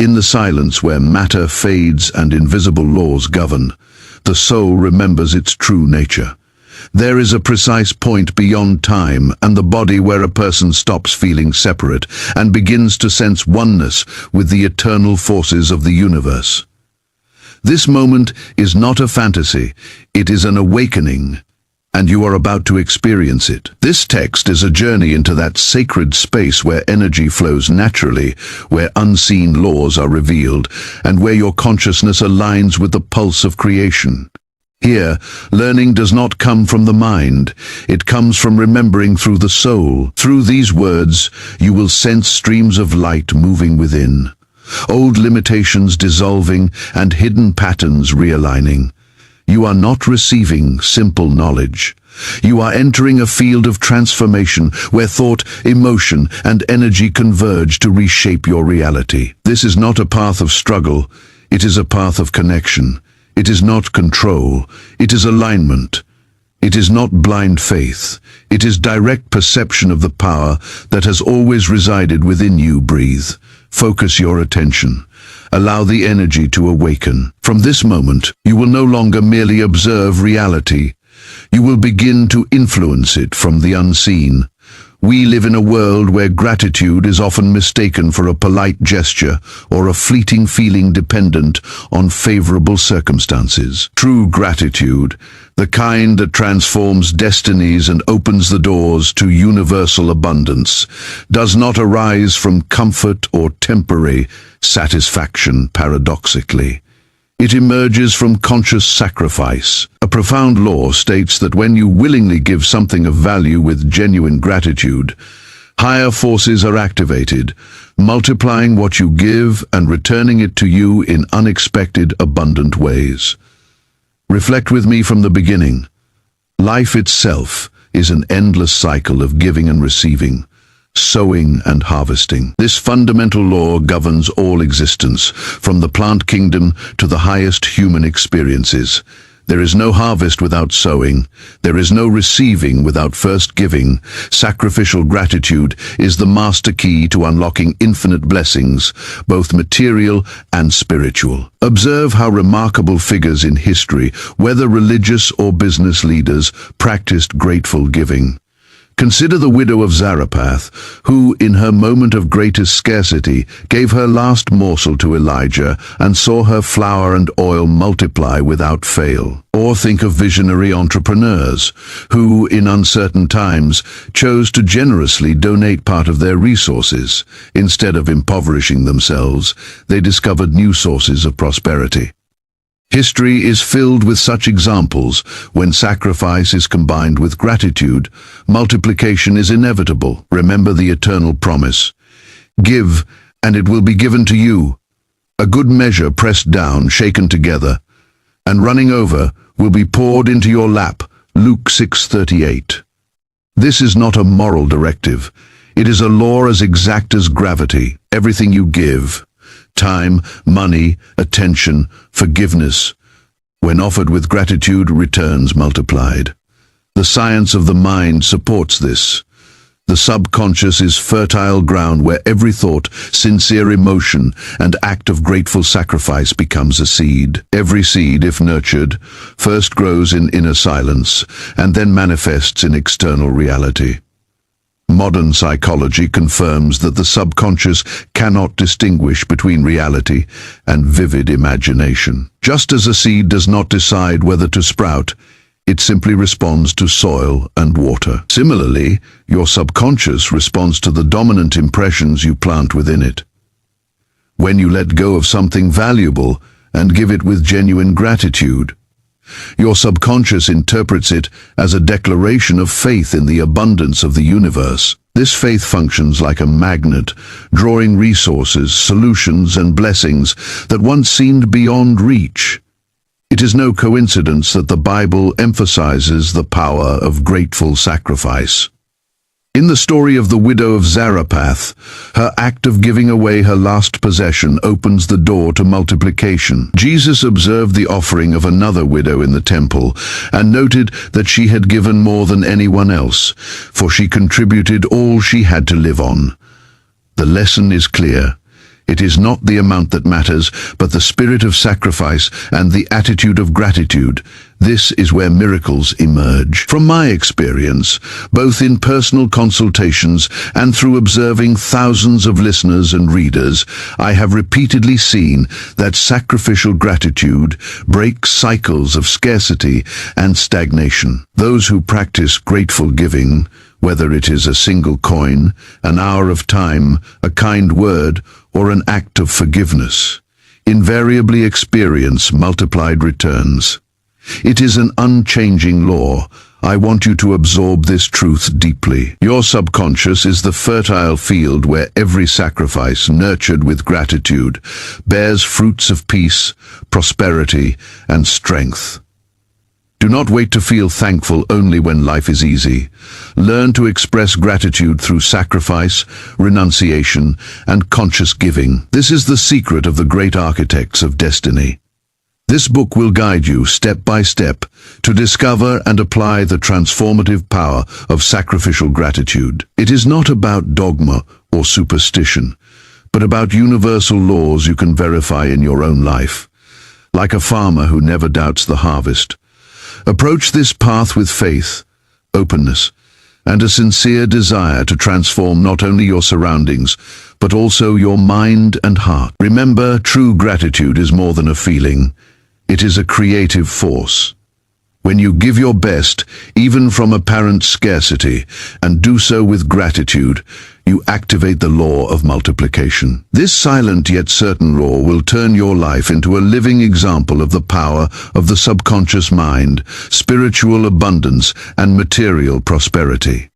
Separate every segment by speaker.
Speaker 1: In the silence where matter fades and invisible laws govern, the soul remembers its true nature. There is a precise point beyond time and the body where a person stops feeling separate and begins to sense oneness with the eternal forces of the universe. This moment is not a fantasy, it is an awakening, and you are about to experience it. This text is a journey into that sacred space where energy flows naturally, where unseen laws are revealed, and where your consciousness aligns with the pulse of creation. Here, learning does not come from the mind, it comes from remembering through the soul. Through these words, you will sense streams of light moving within, old limitations dissolving and hidden patterns realigning. You are not receiving simple knowledge. You are entering a field of transformation where thought, emotion, and energy converge to reshape your reality. This is not a path of struggle, it is a path of connection. It is not control, it is alignment. It is not blind faith, it is direct perception of the power that has always resided within you. Breathe. Focus your attention. Allow the energy to awaken. From this moment, you will no longer merely observe reality. You will begin to influence it from the unseen. We live in a world where gratitude is often mistaken for a polite gesture or a fleeting feeling dependent on favorable circumstances. True gratitude, the kind that transforms destinies and opens the doors to universal abundance, does not arise from comfort or temporary satisfaction. Paradoxically, it emerges from conscious sacrifice. A profound law states that when you willingly give something of value with genuine gratitude, higher forces are activated, multiplying what you give and returning it to you in unexpected, abundant ways. Reflect with me from the beginning. Life itself is an endless cycle of giving and receiving, sowing and harvesting. This fundamental law governs all existence, from the plant kingdom to the highest human experiences. There is no harvest without sowing. There is no receiving without first giving. Sacrificial gratitude is the master key to unlocking infinite blessings, both material and spiritual. Observe how remarkable figures in history, whether religious or business leaders, practiced grateful giving. Consider the widow of Zarephath, who, in her moment of greatest scarcity, gave her last morsel to Elijah and saw her flour and oil multiply without fail. Or think of visionary entrepreneurs, who, in uncertain times, chose to generously donate part of their resources. Instead of impoverishing themselves, they discovered new sources of prosperity. History is filled with such examples. When sacrifice is combined with gratitude, multiplication is inevitable. Remember the eternal promise. Give, and it will be given to you. A good measure pressed down, shaken together, and running over will be poured into your lap. Luke 6:38. This is not a moral directive. It is a law as exact as gravity. Everything you give, time, money, attention, forgiveness, when offered with gratitude, returns multiplied. The science of the mind supports this. The subconscious is fertile ground where every thought, sincere emotion, and act of grateful sacrifice becomes a seed. Every seed, if nurtured, first grows in inner silence and then manifests in external reality. Modern psychology confirms that the subconscious cannot distinguish between reality and vivid imagination. Just as a seed does not decide whether to sprout, it simply responds to soil and water. Similarly, your subconscious responds to the dominant impressions you plant within it. When you let go of something valuable and give it with genuine gratitude, your subconscious interprets it as a declaration of faith in the abundance of the universe. This faith functions like a magnet, drawing resources, solutions, and blessings that once seemed beyond reach. It is no coincidence that the Bible emphasizes the power of grateful sacrifice. In the story of the widow of Zarephath, her act of giving away her last possession opens the door to multiplication. Jesus observed the offering of another widow in the temple and noted that she had given more than anyone else, for she contributed all she had to live on. The lesson is clear. It is not the amount that matters, but the spirit of sacrifice and the attitude of gratitude. This is where miracles emerge. From my experience, both in personal consultations and through observing thousands of listeners and readers, I have repeatedly seen that sacrificial gratitude breaks cycles of scarcity and stagnation. Those who practice grateful giving, whether it is a single coin, an hour of time, a kind word, or an act of forgiveness, invariably experience multiplied returns. It is an unchanging law. I want you to absorb this truth deeply. Your subconscious is the fertile field where every sacrifice, nurtured with gratitude, bears fruits of peace, prosperity, and strength. Do not wait to feel thankful only when life is easy. Learn to express gratitude through sacrifice, renunciation, and conscious giving. This is the secret of the great architects of destiny. This book will guide you step by step to discover and apply the transformative power of sacrificial gratitude. It is not about dogma or superstition, but about universal laws you can verify in your own life. Like a farmer who never doubts the harvest, approach this path with faith, openness, and a sincere desire to transform not only your surroundings, but also your mind and heart. Remember, true gratitude is more than a feeling. It is a creative force. When you give your best, even from apparent scarcity, and do so with gratitude, you activate the law of multiplication. This silent yet certain law will turn your life into a living example of the power of the subconscious mind, spiritual abundance, and material prosperity.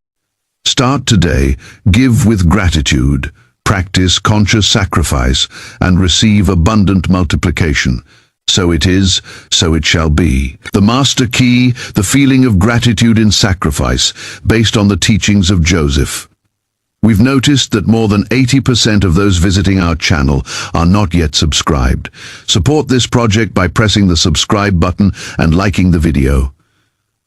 Speaker 1: Start today, give with gratitude, practice conscious sacrifice, and receive abundant multiplication. So it is, so it shall be. The master key, the feeling of gratitude in sacrifice, based on the teachings of Joseph. We've noticed that more than 80% of those visiting our channel are not yet subscribed. Support this project by pressing the subscribe button and liking the video.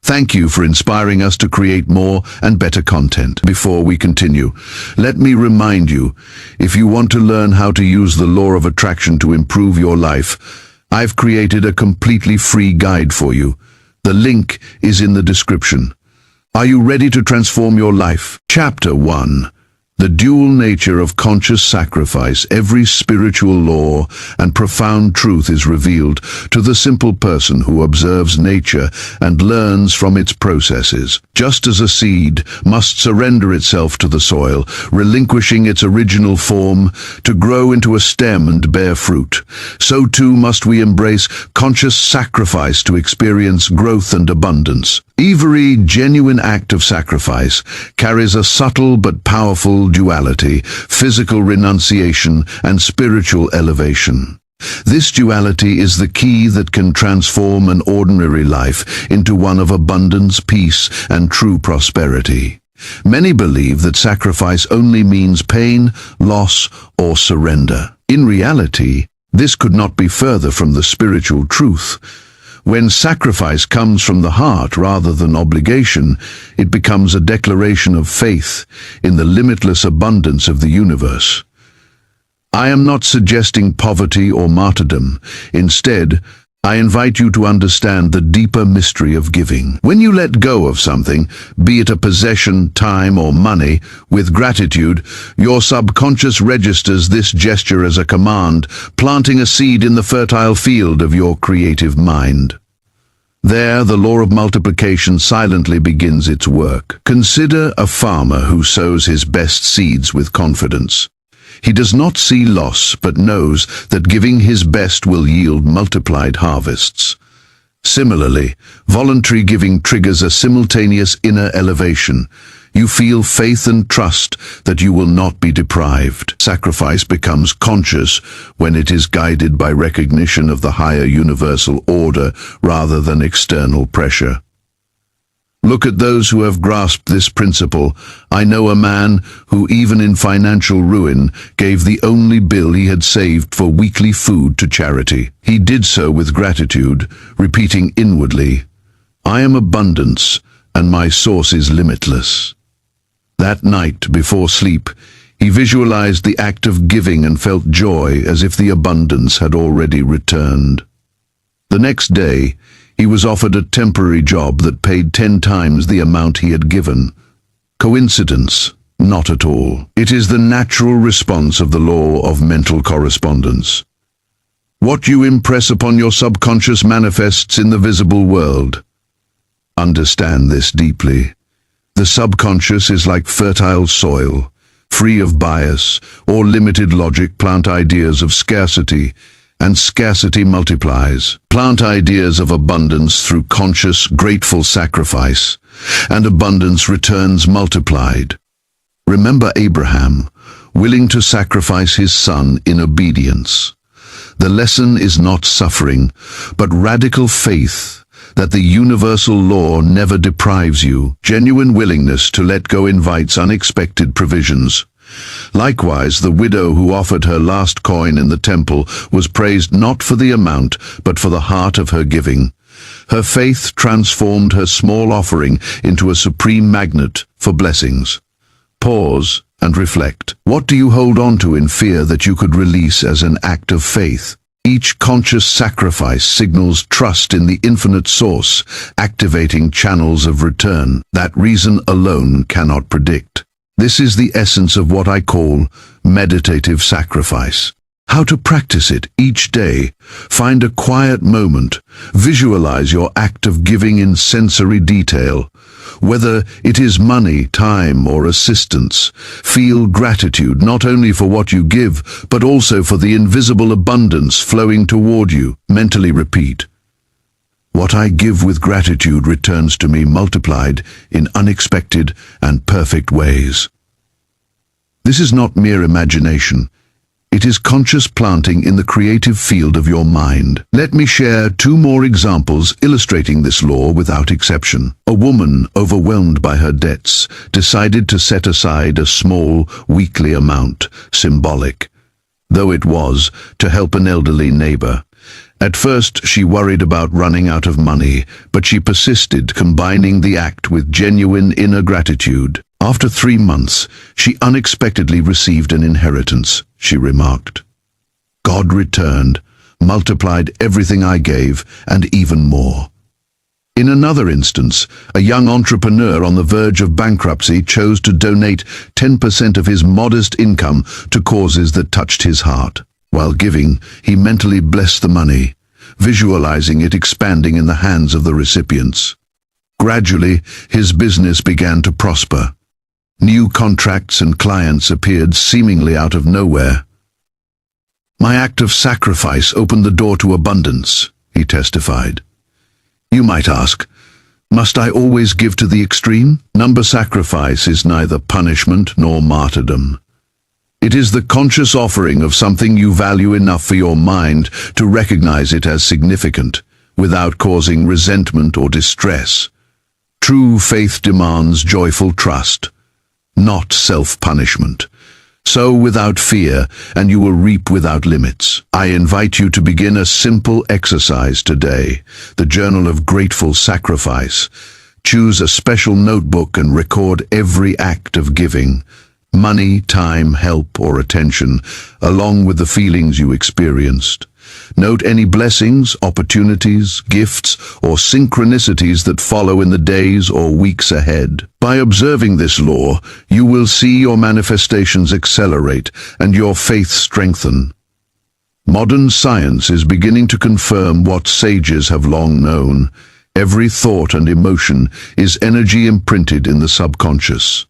Speaker 1: Thank you for inspiring us to create more and better content. Before we continue, let me remind you, if you want to learn how to use the law of attraction to improve your life, I've created a completely free guide for you. The link is in the description. Are you ready to transform your life? Chapter 1. The dual nature of conscious sacrifice. Every spiritual law and profound truth is revealed to the simple person who observes nature and learns from its processes. Just as a seed must surrender itself to the soil, relinquishing its original form to grow into a stem and bear fruit, so too must we embrace conscious sacrifice to experience growth and abundance. Every genuine act of sacrifice carries a subtle but powerful duality: physical renunciation and spiritual elevation. This duality is the key that can transform an ordinary life into one of abundance, peace, and true prosperity. Many believe that sacrifice only means pain, loss, or surrender. In reality, this could not be further from the spiritual truth. When sacrifice comes from the heart rather than obligation, it becomes a declaration of faith in the limitless abundance of the universe. I am not suggesting poverty or martyrdom. Instead, I invite you to understand the deeper mystery of giving. When you let go of something, be it a possession, time, or money, with gratitude, your subconscious registers this gesture as a command, planting a seed in the fertile field of your creative mind. There, the law of multiplication silently begins its work. Consider a farmer who sows his best seeds with confidence. He does not see loss, but knows that giving his best will yield multiplied harvests. Similarly, voluntary giving triggers a simultaneous inner elevation. You feel faith and trust that you will not be deprived. Sacrifice becomes conscious when it is guided by recognition of the higher universal order rather than external pressure. Look at those who have grasped this principle. I know a man who, even in financial ruin, gave the only bill he had saved for weekly food to charity. He did so with gratitude, repeating inwardly, "I am abundance, and my source is limitless." That night, before sleep, He visualized the act of giving and felt joy as if the abundance had already returned. The next day, he was offered a temporary job that paid 10 times the amount he had given. Coincidence? Not at all. It is the natural response of the law of mental correspondence. What you impress upon your subconscious manifests in the visible world. Understand this deeply. The subconscious is like fertile soil, free of bias or limited logic. Plant ideas of scarcity, and scarcity multiplies. Plant ideas of abundance through conscious, grateful sacrifice, and abundance returns multiplied. Remember Abraham, willing to sacrifice his son in obedience. The lesson is not suffering, but radical faith that the universal law never deprives you. Genuine willingness to let go invites unexpected provisions. Likewise, the widow who offered her last coin in the temple was praised not for the amount, but for the heart of her giving. Her faith transformed her small offering into a supreme magnet for blessings. Pause and reflect. What do you hold on to in fear that you could release as an act of faith? Each conscious sacrifice signals trust in the infinite source, activating channels of return that reason alone cannot predict. This is the essence of what I call meditative sacrifice. How to practice it each day. Find a quiet moment. Visualize your act of giving in sensory detail. Whether it is money, time, or assistance, feel gratitude not only for what you give, but also for the invisible abundance flowing toward you. Mentally repeat. What I give with gratitude returns to me multiplied in unexpected and perfect ways. This is not mere imagination. It is conscious planting in the creative field of your mind. Let me share 2 more examples illustrating this law without exception. A woman, overwhelmed by her debts, decided to set aside a small, weekly amount, symbolic, though it was, to help an elderly neighbor. At first, she worried about running out of money, but she persisted, combining the act with genuine inner gratitude. After 3 months, she unexpectedly received an inheritance. She remarked, "God returned, multiplied everything I gave, and even more." In another instance, a young entrepreneur on the verge of bankruptcy chose to donate 10% of his modest income to causes that touched his heart. While giving, he mentally blessed the money, visualizing it expanding in the hands of the recipients. Gradually, his business began to prosper. New contracts and clients appeared seemingly out of nowhere. "My act of sacrifice opened the door to abundance," he testified. You might ask, must I always give to the extreme? Number sacrifice is neither punishment nor martyrdom. It is the conscious offering of something you value enough for your mind to recognize it as significant, without causing resentment or distress. True faith demands joyful trust, not self-punishment. Sow without fear, and you will reap without limits. I invite you to begin a simple exercise today, the Journal of Grateful Sacrifice. Choose a special notebook and record every act of giving, money, time, help, or attention, along with the feelings you experienced. Note any blessings, opportunities, gifts, or synchronicities that follow in the days or weeks ahead. By observing this law, you will see your manifestations accelerate and your faith strengthen. Modern science is beginning to confirm what sages have long known. Every thought and emotion is energy imprinted in the subconscious.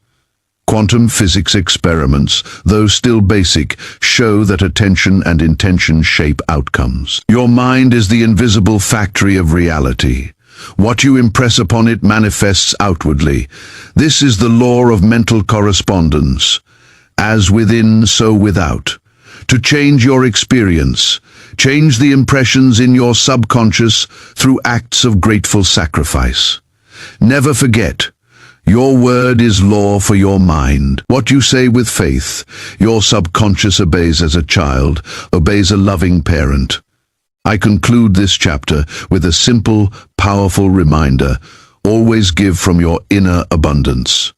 Speaker 1: Quantum physics experiments, though still basic, show that attention and intention shape outcomes. Your mind is the invisible factory of reality. What you impress upon it manifests outwardly. This is the law of mental correspondence. As within, so without. To change your experience, change the impressions in your subconscious through acts of grateful sacrifice. Never forget, your word is law for your mind. What you say with faith, your subconscious obeys as a child, obeys a loving parent. I conclude this chapter with a simple, powerful reminder. Always give from your inner abundance.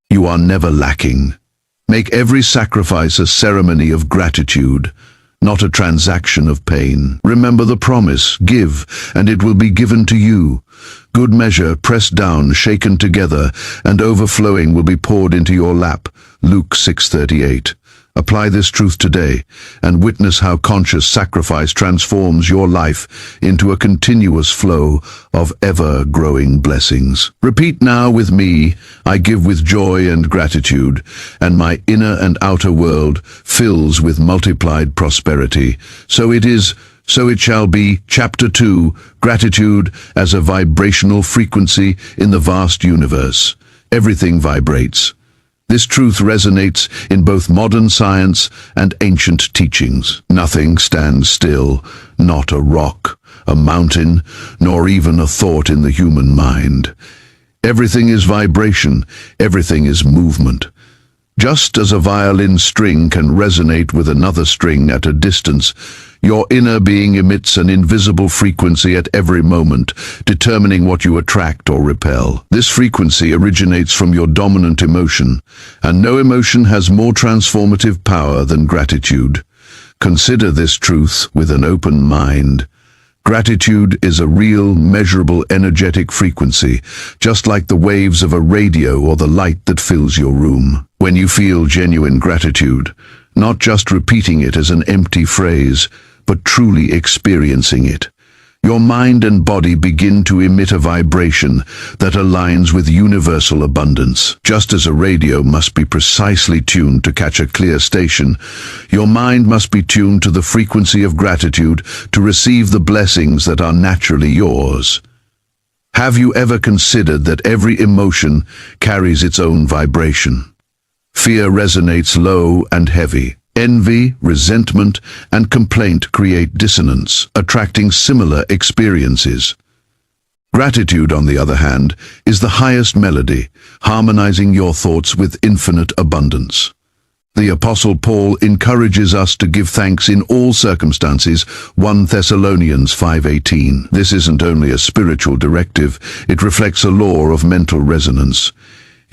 Speaker 1: You are never lacking. Make every sacrifice a ceremony of gratitude, not a transaction of pain. Remember the promise, give, and it will be given to you. Good measure, pressed down, shaken together, and overflowing will be poured into your lap. Luke 6:38. Apply this truth today, and witness how conscious sacrifice transforms your life into a continuous flow of ever-growing blessings. Repeat now with me, I give with joy and gratitude, and my inner and outer world fills with multiplied prosperity. So it is, so it shall be. Chapter 2, Gratitude as a Vibrational Frequency in the Vast Universe. Everything vibrates. This truth resonates in both modern science and ancient teachings. Nothing stands still, not a rock, a mountain, nor even a thought in the human mind. Everything is vibration, everything is movement. Just as a violin string can resonate with another string at a distance, your inner being emits an invisible frequency at every moment, determining what you attract or repel. This frequency originates from your dominant emotion, and no emotion has more transformative power than gratitude. Consider this truth with an open mind. Gratitude is a real, measurable, energetic frequency, just like the waves of a radio or the light that fills your room. When you feel genuine gratitude, not just repeating it as an empty phrase, but truly experiencing it, your mind and body begin to emit a vibration that aligns with universal abundance. Just as a radio must be precisely tuned to catch a clear station, your mind must be tuned to the frequency of gratitude to receive the blessings that are naturally yours. Have you ever considered that every emotion carries its own vibration? Fear resonates low and heavy. Envy, resentment, and complaint create dissonance, attracting similar experiences. Gratitude, on the other hand, is the highest melody, harmonizing your thoughts with infinite abundance. The Apostle Paul encourages us to give thanks in all circumstances, 1 Thessalonians 5:18. This isn't only a spiritual directive, it reflects a law of mental resonance.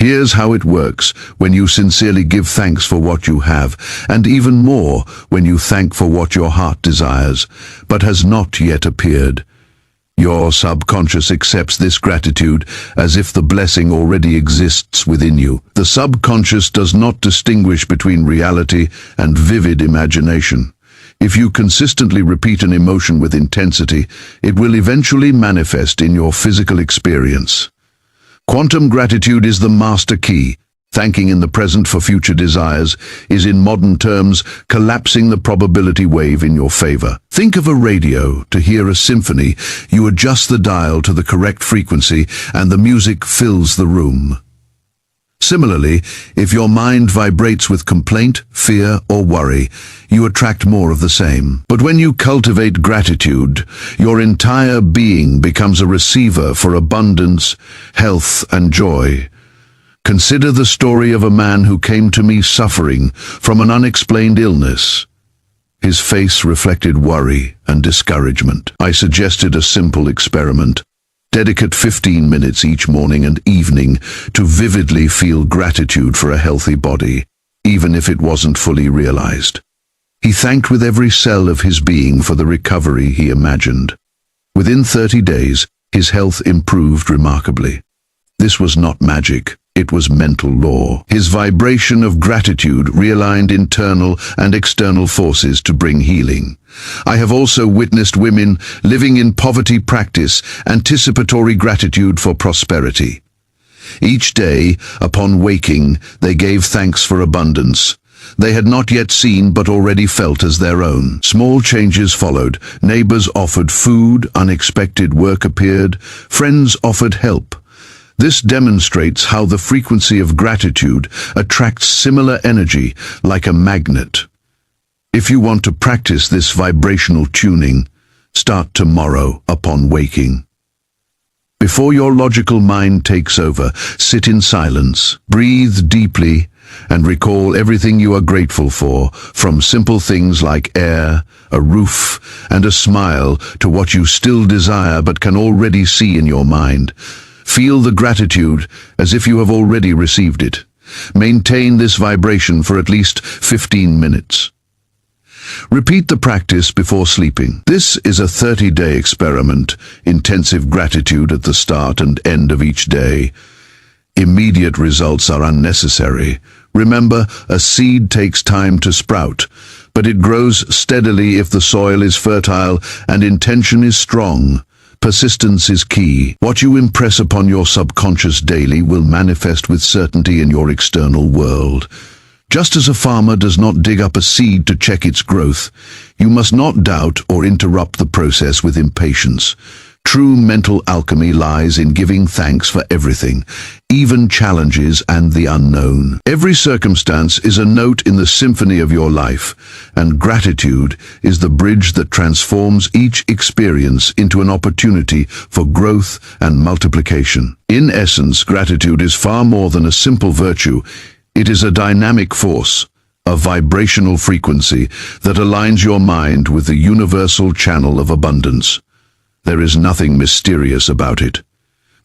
Speaker 1: Here's how it works when you sincerely give thanks for what you have, and even more when you thank for what your heart desires, but has not yet appeared. Your subconscious accepts this gratitude as if the blessing already exists within you. The subconscious does not distinguish between reality and vivid imagination. If you consistently repeat an emotion with intensity, it will eventually manifest in your physical experience. Quantum gratitude is the master key. Thanking in the present for future desires is, in modern terms, collapsing the probability wave in your favor. Think of a radio. To hear a symphony, you adjust the dial to the correct frequency and the music fills the room. Similarly, if your mind vibrates with complaint, fear, or worry, you attract more of the same. But when you cultivate gratitude, your entire being becomes a receiver for abundance, health, and joy. Consider the story of a man who came to me suffering from an unexplained illness. His face reflected worry and discouragement. I suggested a simple experiment. Dedicate 15 minutes each morning and evening to vividly feel gratitude for a healthy body, even if it wasn't fully realized. He thanked with every cell of his being for the recovery he imagined. Within 30 days, his health improved remarkably. This was not magic, it was mental law. His vibration of gratitude realigned internal and external forces to bring healing. I have also witnessed women living in poverty practice anticipatory gratitude for prosperity. Each day, upon waking, they gave thanks for abundance. They had not yet seen but already felt as their own. Small changes followed. Neighbors offered food, unexpected work appeared, friends offered help. This demonstrates how the frequency of gratitude attracts similar energy like a magnet. If you want to practice this vibrational tuning, start tomorrow upon waking. Before your logical mind takes over, sit in silence, breathe deeply, and recall everything you are grateful for, from simple things like air, a roof, and a smile, to what you still desire but can already see in your mind. Feel the gratitude as if you have already received it. Maintain this vibration for at least 15 minutes. Repeat the practice before sleeping. This is a 30-day experiment, intensive gratitude at the start and end of each day. Immediate results are unnecessary. Remember, a seed takes time to sprout, but it grows steadily if the soil is fertile and intention is strong. Persistence is key. What you impress upon your subconscious daily will manifest with certainty in your external world. Just as a farmer does not dig up a seed to check its growth, you must not doubt or interrupt the process with impatience. True mental alchemy lies in giving thanks for everything, even challenges and the unknown. Every circumstance is a note in the symphony of your life, and gratitude is the bridge that transforms each experience into an opportunity for growth and multiplication. In essence, gratitude is far more than a simple virtue. It is a dynamic force, a vibrational frequency that aligns your mind with the universal channel of abundance. There is nothing mysterious about it.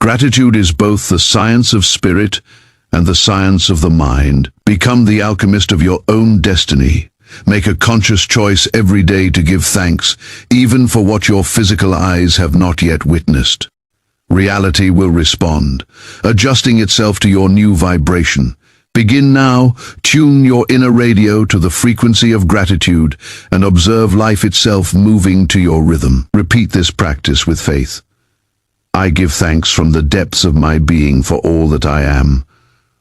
Speaker 1: Gratitude is both the science of spirit and the science of the mind. Become the alchemist of your own destiny. Make a conscious choice every day to give thanks, even for what your physical eyes have not yet witnessed. Reality will respond, adjusting itself to your new vibration. Begin now, tune your inner radio to the frequency of gratitude and observe life itself moving to your rhythm. Repeat this practice with faith. I give thanks from the depths of my being for all that I am,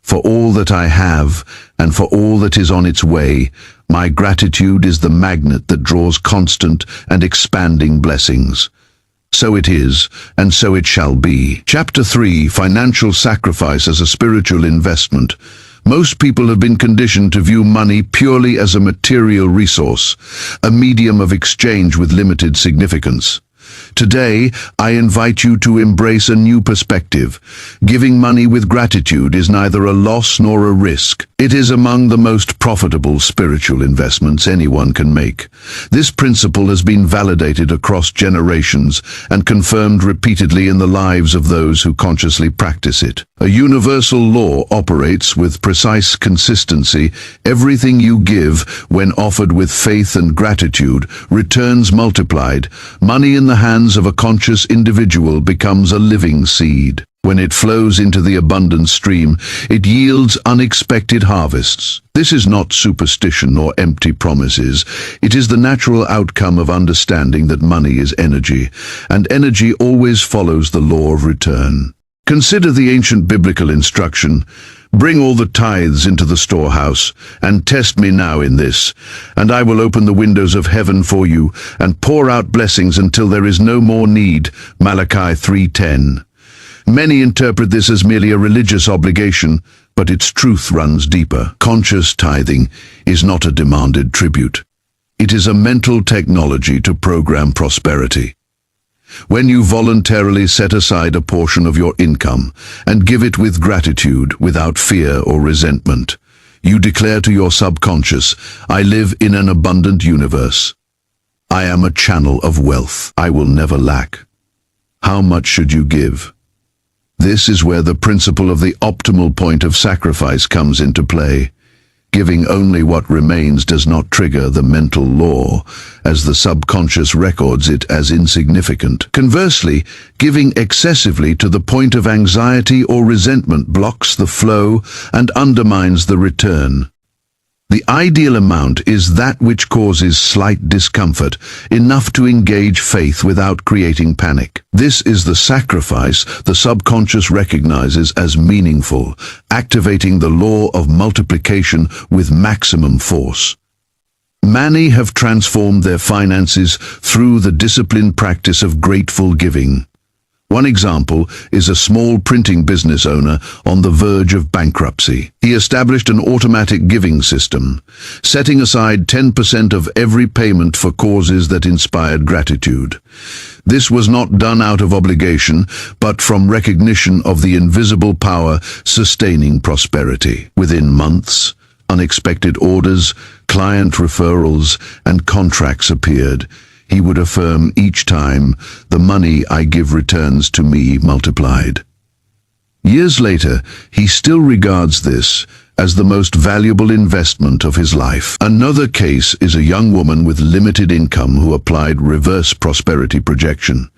Speaker 1: for all that I have, and for all that is on its way. My gratitude is the magnet that draws constant and expanding blessings. So it is, and so it shall be. Chapter 3: Financial Sacrifice as a Spiritual Investment. Most people have been conditioned to view money purely as a material resource, a medium of exchange with limited significance. Today, I invite you to embrace a new perspective. Giving money with gratitude is neither a loss nor a risk. It is among the most profitable spiritual investments anyone can make. This principle has been validated across generations and confirmed repeatedly in the lives of those who consciously practice it. A universal law operates with precise consistency. Everything you give, when offered with faith and gratitude, returns multiplied. Money in the hands of a conscious individual becomes a living seed. When it flows into the abundant stream, it yields unexpected harvests. This is not superstition or empty promises. It is the natural outcome of understanding that money is energy, and energy always follows the law of return. Consider the ancient biblical instruction, "Bring all the tithes into the storehouse, and test me now in this, and I will open the windows of heaven for you, and pour out blessings until there is no more need." Malachi 3:10. Many interpret this as merely a religious obligation, but its truth runs deeper. Conscious tithing is not a demanded tribute. It is a mental technology to program prosperity. When you voluntarily set aside a portion of your income and give it with gratitude, without fear or resentment, you declare to your subconscious, "I live in an abundant universe. I am a channel of wealth. I will never lack." How much should you give? This is where the principle of the optimal point of sacrifice comes into play. Giving only what remains does not trigger the mental law, as the subconscious records it as insignificant. Conversely, giving excessively to the point of anxiety or resentment blocks the flow and undermines the return. The ideal amount is that which causes slight discomfort, enough to engage faith without creating panic. This is the sacrifice the subconscious recognizes as meaningful, activating the law of multiplication with maximum force. Many have transformed their finances through the disciplined practice of grateful giving. One example is a small printing business owner on the verge of bankruptcy. He established an automatic giving system, setting aside 10% of every payment for causes that inspired gratitude. This was not done out of obligation, but from recognition of the invisible power sustaining prosperity. Within months, unexpected orders, client referrals, and contracts appeared. He would affirm each time, "The money I give returns to me multiplied." Years later, he still regards this as the most valuable investment of his life. Another case is a young woman with limited income who applied reverse prosperity projection.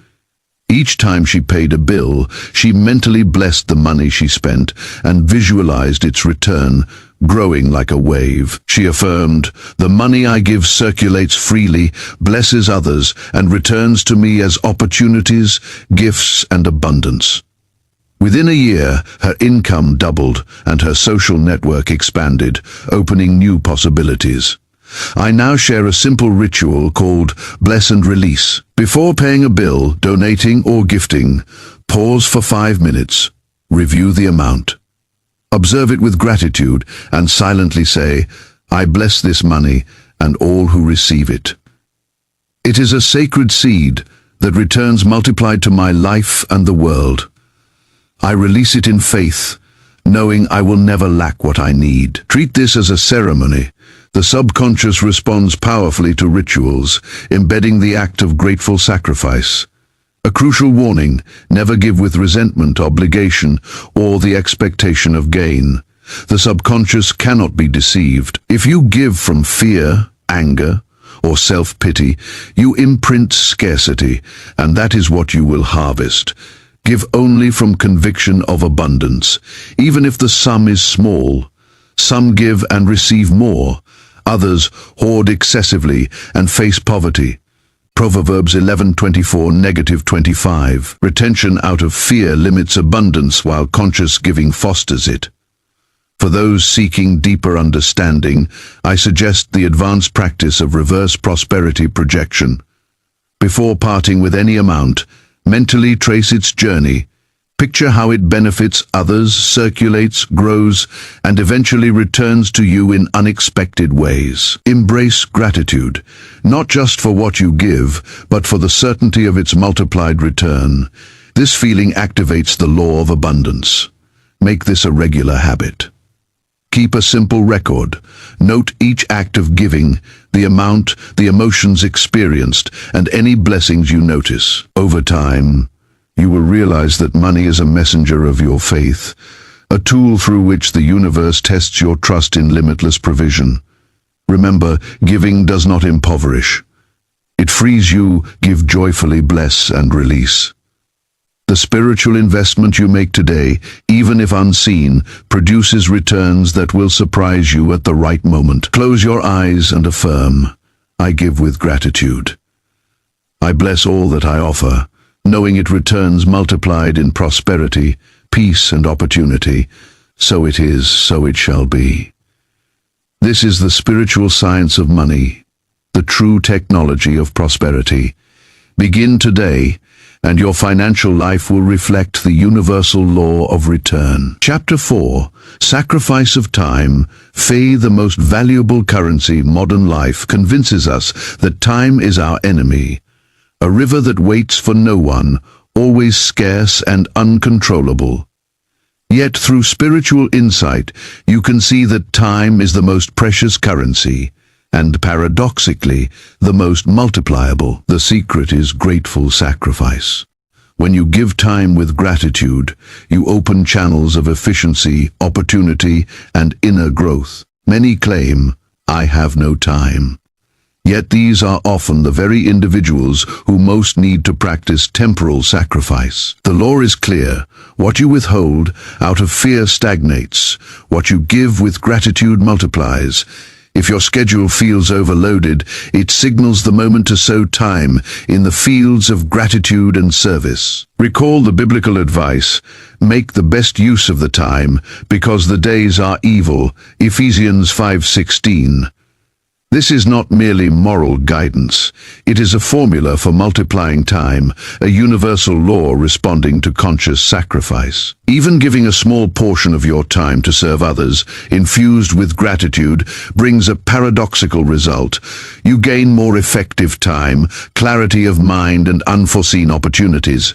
Speaker 1: Each time she paid a bill, she mentally blessed the money she spent and visualized its return, growing like a wave. She affirmed, "The money I give circulates freely, blesses others, and returns to me as opportunities, gifts, and abundance." Within a year, her income doubled and her social network expanded, opening new possibilities. I now share a simple ritual called Bless and Release. Before paying a bill, donating, or gifting, pause for 5 minutes. Review the amount. Observe it with gratitude and silently say, "I bless this money and all who receive it." It is a sacred seed that returns multiplied to my life and the world. I release it in faith, knowing I will never lack what I need. Treat this as a ceremony. The subconscious responds powerfully to rituals, embedding the act of grateful sacrifice. A crucial warning: never give with resentment, obligation, or the expectation of gain. The subconscious cannot be deceived. If you give from fear, anger, or self-pity, you imprint scarcity, and that is what you will harvest. Give only from conviction of abundance, even if the sum is small. Some give and receive more. Others hoard excessively and face poverty. Proverbs 11:24-25. Retention out of fear limits abundance while conscious giving fosters it. For those seeking deeper understanding, I suggest the advanced practice of reverse prosperity projection. Before parting with any amount, mentally trace its journey. Picture how it benefits others, circulates, grows, and eventually returns to you in unexpected ways. Embrace gratitude, not just for what you give, but for the certainty of its multiplied return. This feeling activates the law of abundance. Make this a regular habit. Keep a simple record. Note each act of giving, the amount, the emotions experienced, and any blessings you notice. Over time, you will realize that money is a messenger of your faith, a tool through which the universe tests your trust in limitless provision. Remember, giving does not impoverish. It frees you, give joyfully, bless and release. The spiritual investment you make today, even if unseen, produces returns that will surprise you at the right moment. Close your eyes and affirm, "I give with gratitude. I bless all that I offer, knowing it returns multiplied in prosperity, peace and opportunity. So it is, so it shall be." This is the spiritual science of money, the true technology of prosperity. Begin today, and your financial life will reflect the universal law of return. Chapter 4. Sacrifice of time. Faith, the most valuable currency modern life, convinces us that time is our enemy. A river that waits for no one, always scarce and uncontrollable. Yet through spiritual insight, you can see that time is the most precious currency, and paradoxically, the most multipliable. The secret is grateful sacrifice. When you give time with gratitude, you open channels of efficiency, opportunity, and inner growth. Many claim, "I have no time." Yet these are often the very individuals who most need to practice temporal sacrifice. The law is clear. What you withhold out of fear stagnates. What you give with gratitude multiplies. If your schedule feels overloaded, it signals the moment to sow time in the fields of gratitude and service. Recall the biblical advice, "Make the best use of the time, because the days are evil." Ephesians 5:16. This is not merely moral guidance. It is a formula for multiplying time, a universal law responding to conscious sacrifice. Even giving a small portion of your time to serve others, infused with gratitude, brings a paradoxical result. You gain more effective time, clarity of mind, and unforeseen opportunities.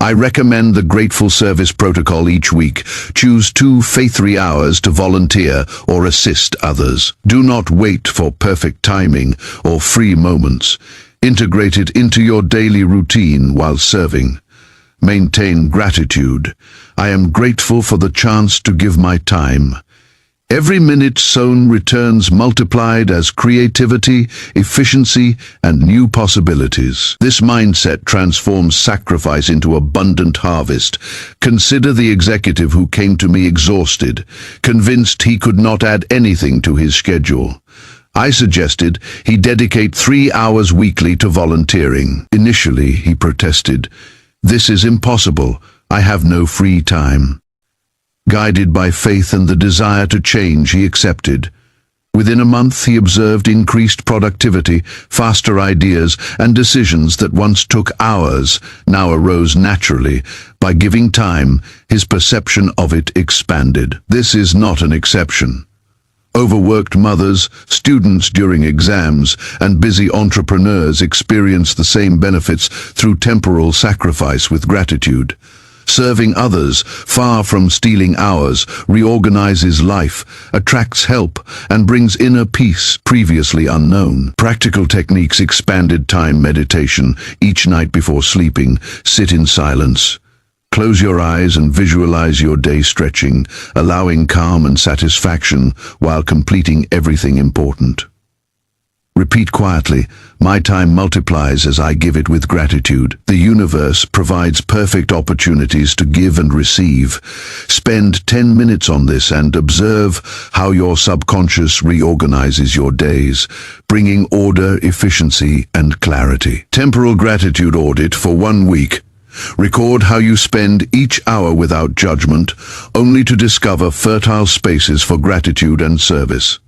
Speaker 1: I recommend the Grateful Service Protocol each week. Choose 2 faith-free hours to volunteer or assist others. Do not wait for perfect timing or free moments. Integrate it into your daily routine while serving. Maintain gratitude. I am grateful for the chance to give my time. Every minute sown returns multiplied as creativity, efficiency, and new possibilities. This mindset transforms sacrifice into abundant harvest. Consider the executive who came to me exhausted, convinced he could not add anything to his schedule. I suggested he dedicate 3 hours weekly to volunteering. Initially, he protested, "This is impossible. I have no free time." Guided by faith and the desire to change, he accepted. Within a month, he observed increased productivity, faster ideas, and decisions that once took hours now arose naturally. By giving time, his perception of it expanded. This is not an exception. Overworked mothers, students during exams, and busy entrepreneurs experience the same benefits through temporal sacrifice with gratitude. Serving others, far from stealing hours, reorganizes life, attracts help, and brings inner peace previously unknown. Practical techniques: expanded time meditation. Each night before sleeping, sit in silence. Close your eyes and visualize your day stretching, allowing calm and satisfaction while completing everything important. Repeat quietly, "My time multiplies as I give it with gratitude." The universe provides perfect opportunities to give and receive. Spend 10 minutes on this and observe how your subconscious reorganizes your days, bringing order, efficiency, and clarity. Temporal gratitude audit for 1 week. Record how you spend each hour without judgment, only to discover fertile spaces for gratitude and service.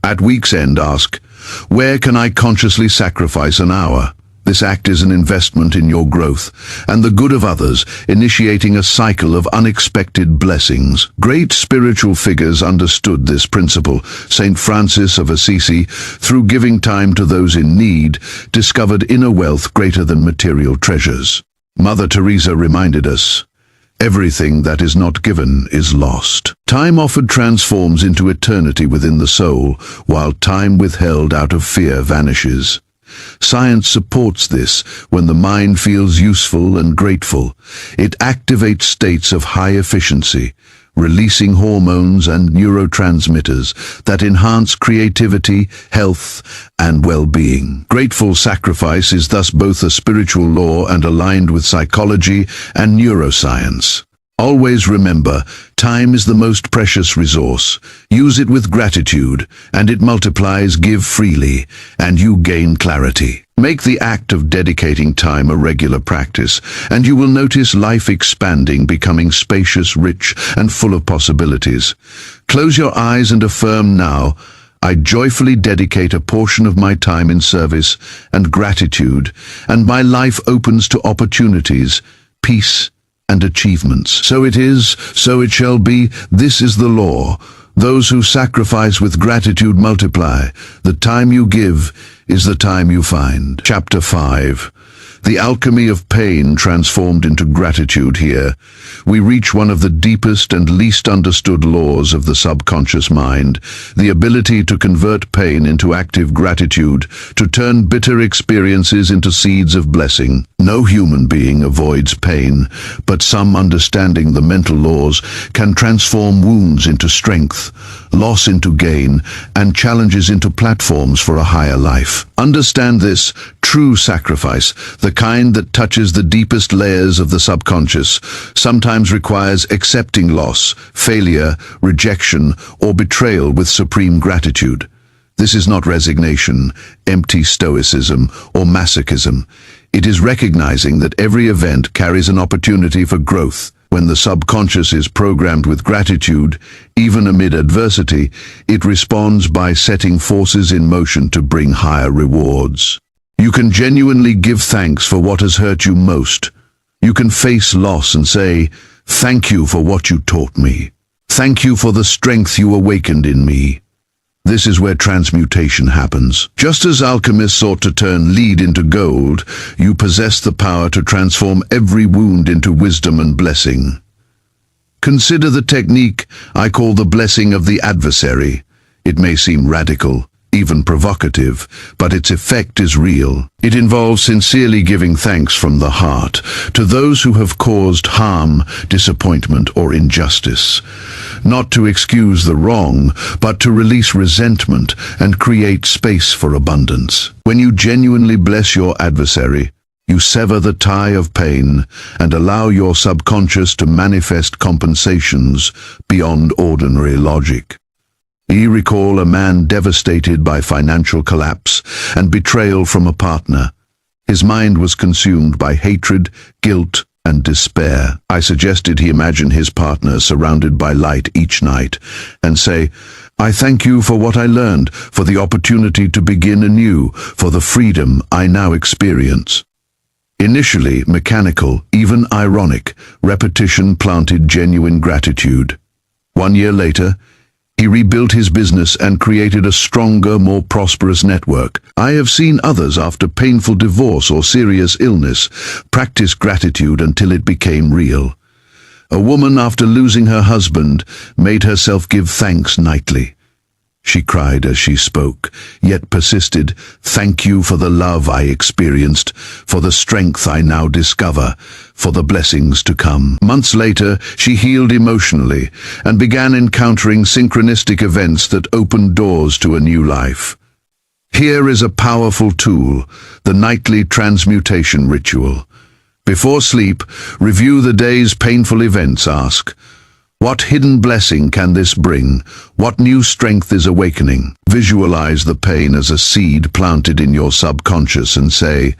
Speaker 1: At week's end, ask, "Where can I consciously sacrifice an hour?" This act is an investment in your growth and the good of others, initiating a cycle of unexpected blessings. Great spiritual figures understood this principle. Saint Francis of Assisi, through giving time to those in need, discovered inner wealth greater than material treasures. Mother Teresa reminded us, "Everything that is not given is lost." Time offered transforms into eternity within the soul, while time withheld out of fear vanishes. Science supports this. When the mind feels useful and grateful, it activates states of high efficiency, releasing hormones and neurotransmitters that enhance creativity, health, and well-being. Grateful sacrifice is thus both a spiritual law and aligned with psychology and neuroscience. Always remember, time is the most precious resource. Use it with gratitude, and it multiplies. Give freely, and you gain clarity. Make the act of dedicating time a regular practice, and you will notice life expanding, becoming spacious, rich, and full of possibilities. Close your eyes and affirm now, "I joyfully dedicate a portion of my time in service and gratitude, and my life opens to opportunities, peace, and achievements." So it is, so it shall be. This is the law. Those who sacrifice with gratitude multiply. The time you give is the time you find. Chapter 5. The alchemy of pain transformed into gratitude. Here, we reach one of the deepest and least understood laws of the subconscious mind, the ability to convert pain into active gratitude, to turn bitter experiences into seeds of blessing. No human being avoids pain, but some, understanding the mental laws, can transform wounds into strength, loss into gain, and challenges into platforms for a higher life. Understand this: true sacrifice, the kind that touches the deepest layers of the subconscious, sometimes requires accepting loss, failure, rejection, or betrayal with supreme gratitude. This is not resignation, empty stoicism, or masochism. It is recognizing that every event carries an opportunity for growth. When the subconscious is programmed with gratitude, even amid adversity, it responds by setting forces in motion to bring higher rewards. You can genuinely give thanks for what has hurt you most. You can face loss and say, "Thank you for what you taught me. Thank you for the strength you awakened in me." This is where transmutation happens. Just as alchemists sought to turn lead into gold, you possess the power to transform every wound into wisdom and blessing. Consider the technique I call the blessing of the adversary. It may seem radical, even provocative, but its effect is real. It involves sincerely giving thanks from the heart to those who have caused harm, disappointment, or injustice. Not to excuse the wrong, but to release resentment and create space for abundance. When you genuinely bless your adversary, you sever the tie of pain and allow your subconscious to manifest compensations beyond ordinary logic. You recall a man devastated by financial collapse and betrayal from a partner. His mind was consumed by hatred, guilt, and despair. I suggested he imagine his partner surrounded by light each night and say, "I thank you for what I learned, for the opportunity to begin anew, for the freedom I now experience." Initially mechanical, even ironic, repetition planted genuine gratitude. 1 year later, he rebuilt his business and created a stronger, more prosperous network. I have seen others after painful divorce or serious illness practice gratitude until it became real. A woman, after losing her husband, made herself give thanks nightly. She cried as she spoke, yet persisted, "Thank you for the love I experienced, for the strength I now discover, for the blessings to come." Months later, she healed emotionally and began encountering synchronistic events that opened doors to a new life. Here is a powerful tool, the nightly transmutation ritual. Before sleep, review the day's painful events. Ask, "What hidden blessing can this bring? What new strength is awakening?" Visualize the pain as a seed planted in your subconscious and say,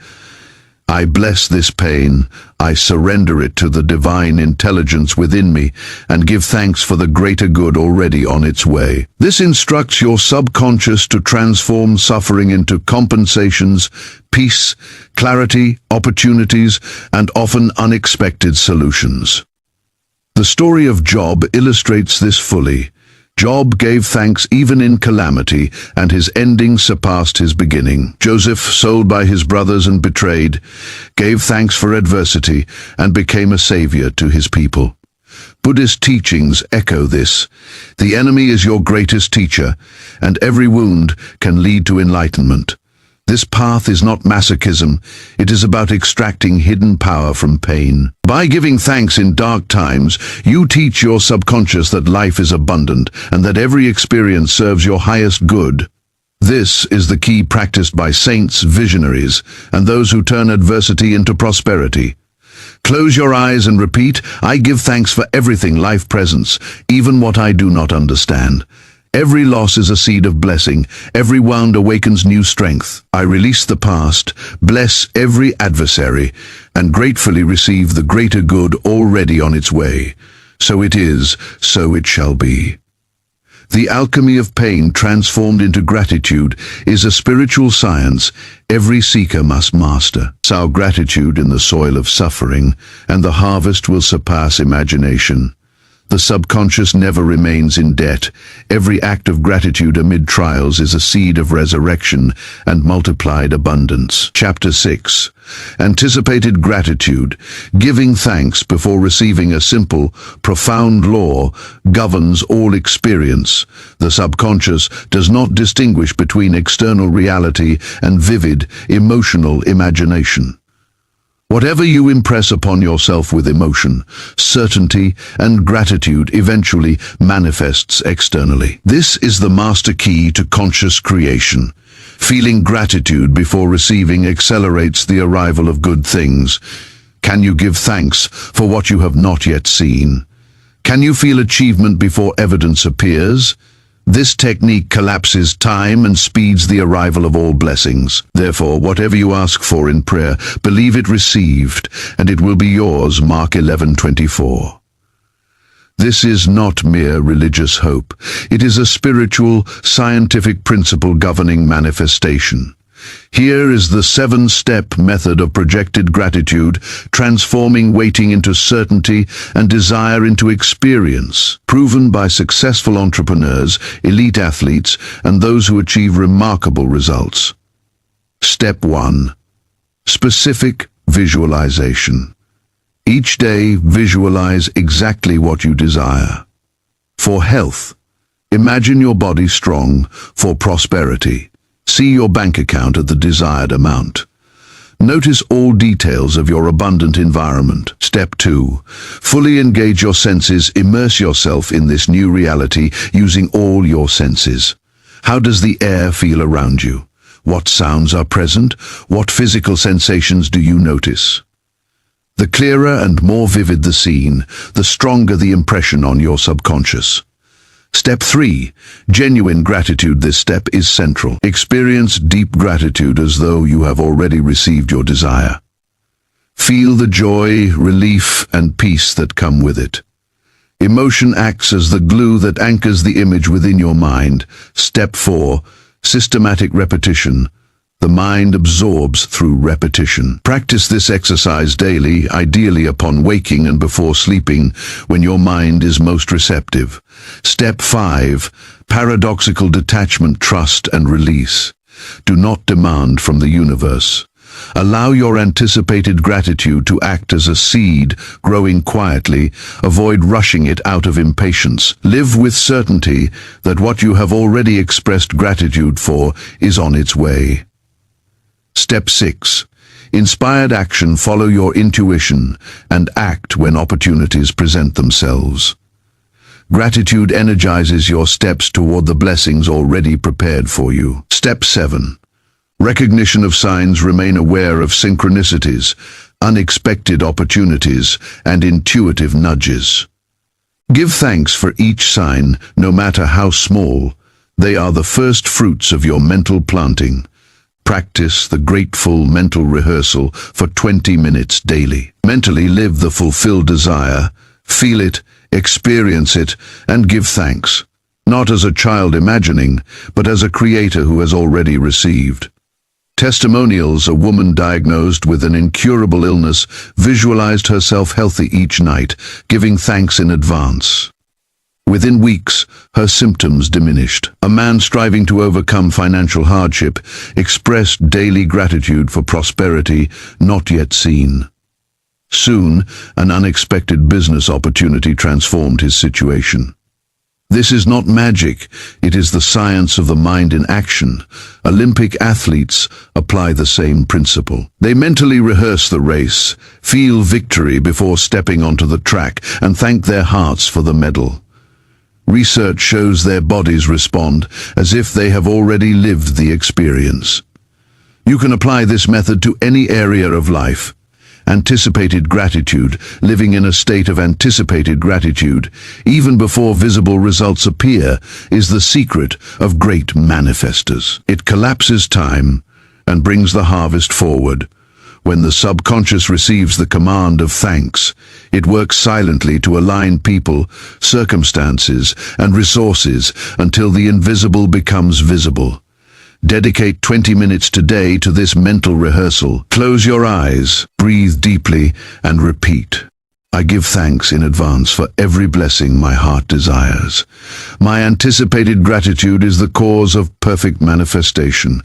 Speaker 1: "I bless this pain, I surrender it to the divine intelligence within me, and give thanks for the greater good already on its way." This instructs your subconscious to transform suffering into compensations, peace, clarity, opportunities, and often unexpected solutions. The story of Job illustrates this fully. Job gave thanks even in calamity, and his ending surpassed his beginning. Joseph, sold by his brothers and betrayed, gave thanks for adversity and became a savior to his people. Buddhist teachings echo this. The enemy is your greatest teacher, and every wound can lead to enlightenment. This path is not masochism, it is about extracting hidden power from pain. By giving thanks in dark times, you teach your subconscious that life is abundant and that every experience serves your highest good. This is the key practiced by saints, visionaries, and those who turn adversity into prosperity. Close your eyes and repeat, "I give thanks for everything life presents, even what I do not understand." Every loss is a seed of blessing. Every wound awakens new strength. I release the past, bless every adversary, and gratefully receive the greater good already on its way. So it is, so it shall be. The alchemy of pain transformed into gratitude is a spiritual science every seeker must master. Sow gratitude in the soil of suffering, and the harvest will surpass imagination. The subconscious never remains in debt. Every act of gratitude amid trials is a seed of resurrection and multiplied abundance. Chapter 6. Anticipated gratitude. Giving thanks before receiving a simple, profound law governs all experience. The subconscious does not distinguish between external reality and vivid, emotional imagination. Whatever you impress upon yourself with emotion, certainty, and gratitude eventually manifests externally. This is the master key to conscious creation. Feeling gratitude before receiving accelerates the arrival of good things. Can you give thanks for what you have not yet seen? Can you feel achievement before evidence appears? This technique collapses time and speeds the arrival of all blessings. Therefore, whatever you ask for in prayer, believe it received, and it will be yours. Mark 11:24. This is not mere religious hope. It is a spiritual, scientific principle governing manifestation. Here is the 7-step method of projected gratitude, transforming waiting into certainty and desire into experience. Proven by successful entrepreneurs, elite athletes, and those who achieve remarkable results. Step 1. Specific visualization. Each day, visualize exactly what you desire. For health, Imagine your body strong for prosperity. See your bank account at the desired amount. Notice all details of your abundant environment. Step 2. Fully engage your senses. Immerse yourself in this new reality using all your senses. How does the air feel around you? What sounds are present? What physical sensations do you notice? The clearer and more vivid the scene, the stronger the impression on your subconscious. Step 3. Genuine gratitude. This step is central. Experience deep gratitude as though you have already received your desire. Feel the joy, relief, and peace that come with it. Emotion acts as the glue that anchors the image within your mind. Step 4. Systematic repetition. The mind absorbs through repetition. Practice this exercise daily, ideally upon waking and before sleeping, when your mind is most receptive. Step 5. Paradoxical detachment, trust and release. Do not demand from the universe. Allow your anticipated gratitude to act as a seed, growing quietly. Avoid rushing it out of impatience. Live with certainty that what you have already expressed gratitude for is on its way. Step 6. Inspired action. Follow your intuition and act when opportunities present themselves. Gratitude energizes your steps toward the blessings already prepared for you. Step 7. Recognition of signs. Remain aware of synchronicities, unexpected opportunities, and intuitive nudges. Give thanks for each sign, no matter how small. They are the first fruits of your mental planting. Practice the grateful mental rehearsal for 20 minutes daily. Mentally live the fulfilled desire, feel it, experience it, and give thanks. Not as a child imagining, but as a creator who has already received. Testimonials. A woman diagnosed with an incurable illness visualized herself healthy each night, giving thanks in advance. Within weeks, her symptoms diminished. A man striving to overcome financial hardship expressed daily gratitude for prosperity not yet seen. Soon, an unexpected business opportunity transformed his situation. This is not magic, it is the science of the mind in action. Olympic athletes apply the same principle. They mentally rehearse the race, feel victory before stepping onto the track, and thank their hearts for the medal. Research shows their bodies respond as if they have already lived the experience. You can apply this method to any area of life. Anticipated gratitude. Living in a state of anticipated gratitude, even before visible results appear, is the secret of great manifestors. It collapses time and brings the harvest forward. When the subconscious receives the command of thanks, it works silently to align people, circumstances, and resources until the invisible becomes visible. Dedicate 20 minutes today to this mental rehearsal. Close your eyes, breathe deeply, and repeat. I give thanks in advance for every blessing my heart desires. My anticipated gratitude is the cause of perfect manifestation.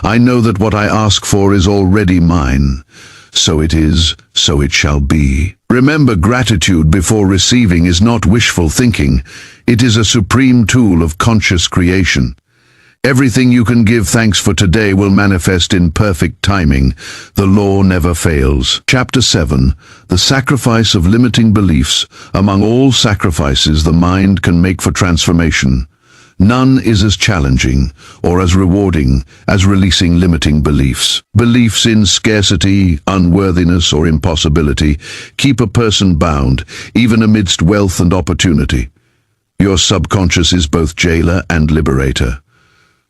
Speaker 1: I know that what I ask for is already mine. So it is, so it shall be. Remember, gratitude before receiving is not wishful thinking. It is a supreme tool of conscious creation. Everything you can give thanks for today will manifest in perfect timing. The law never fails. Chapter 7. The sacrifice of limiting beliefs. Among all sacrifices the mind can make for transformation, none is as challenging or as rewarding as releasing limiting beliefs. Beliefs in scarcity, unworthiness, or impossibility keep a person bound, even amidst wealth and opportunity. Your subconscious is both jailer and liberator.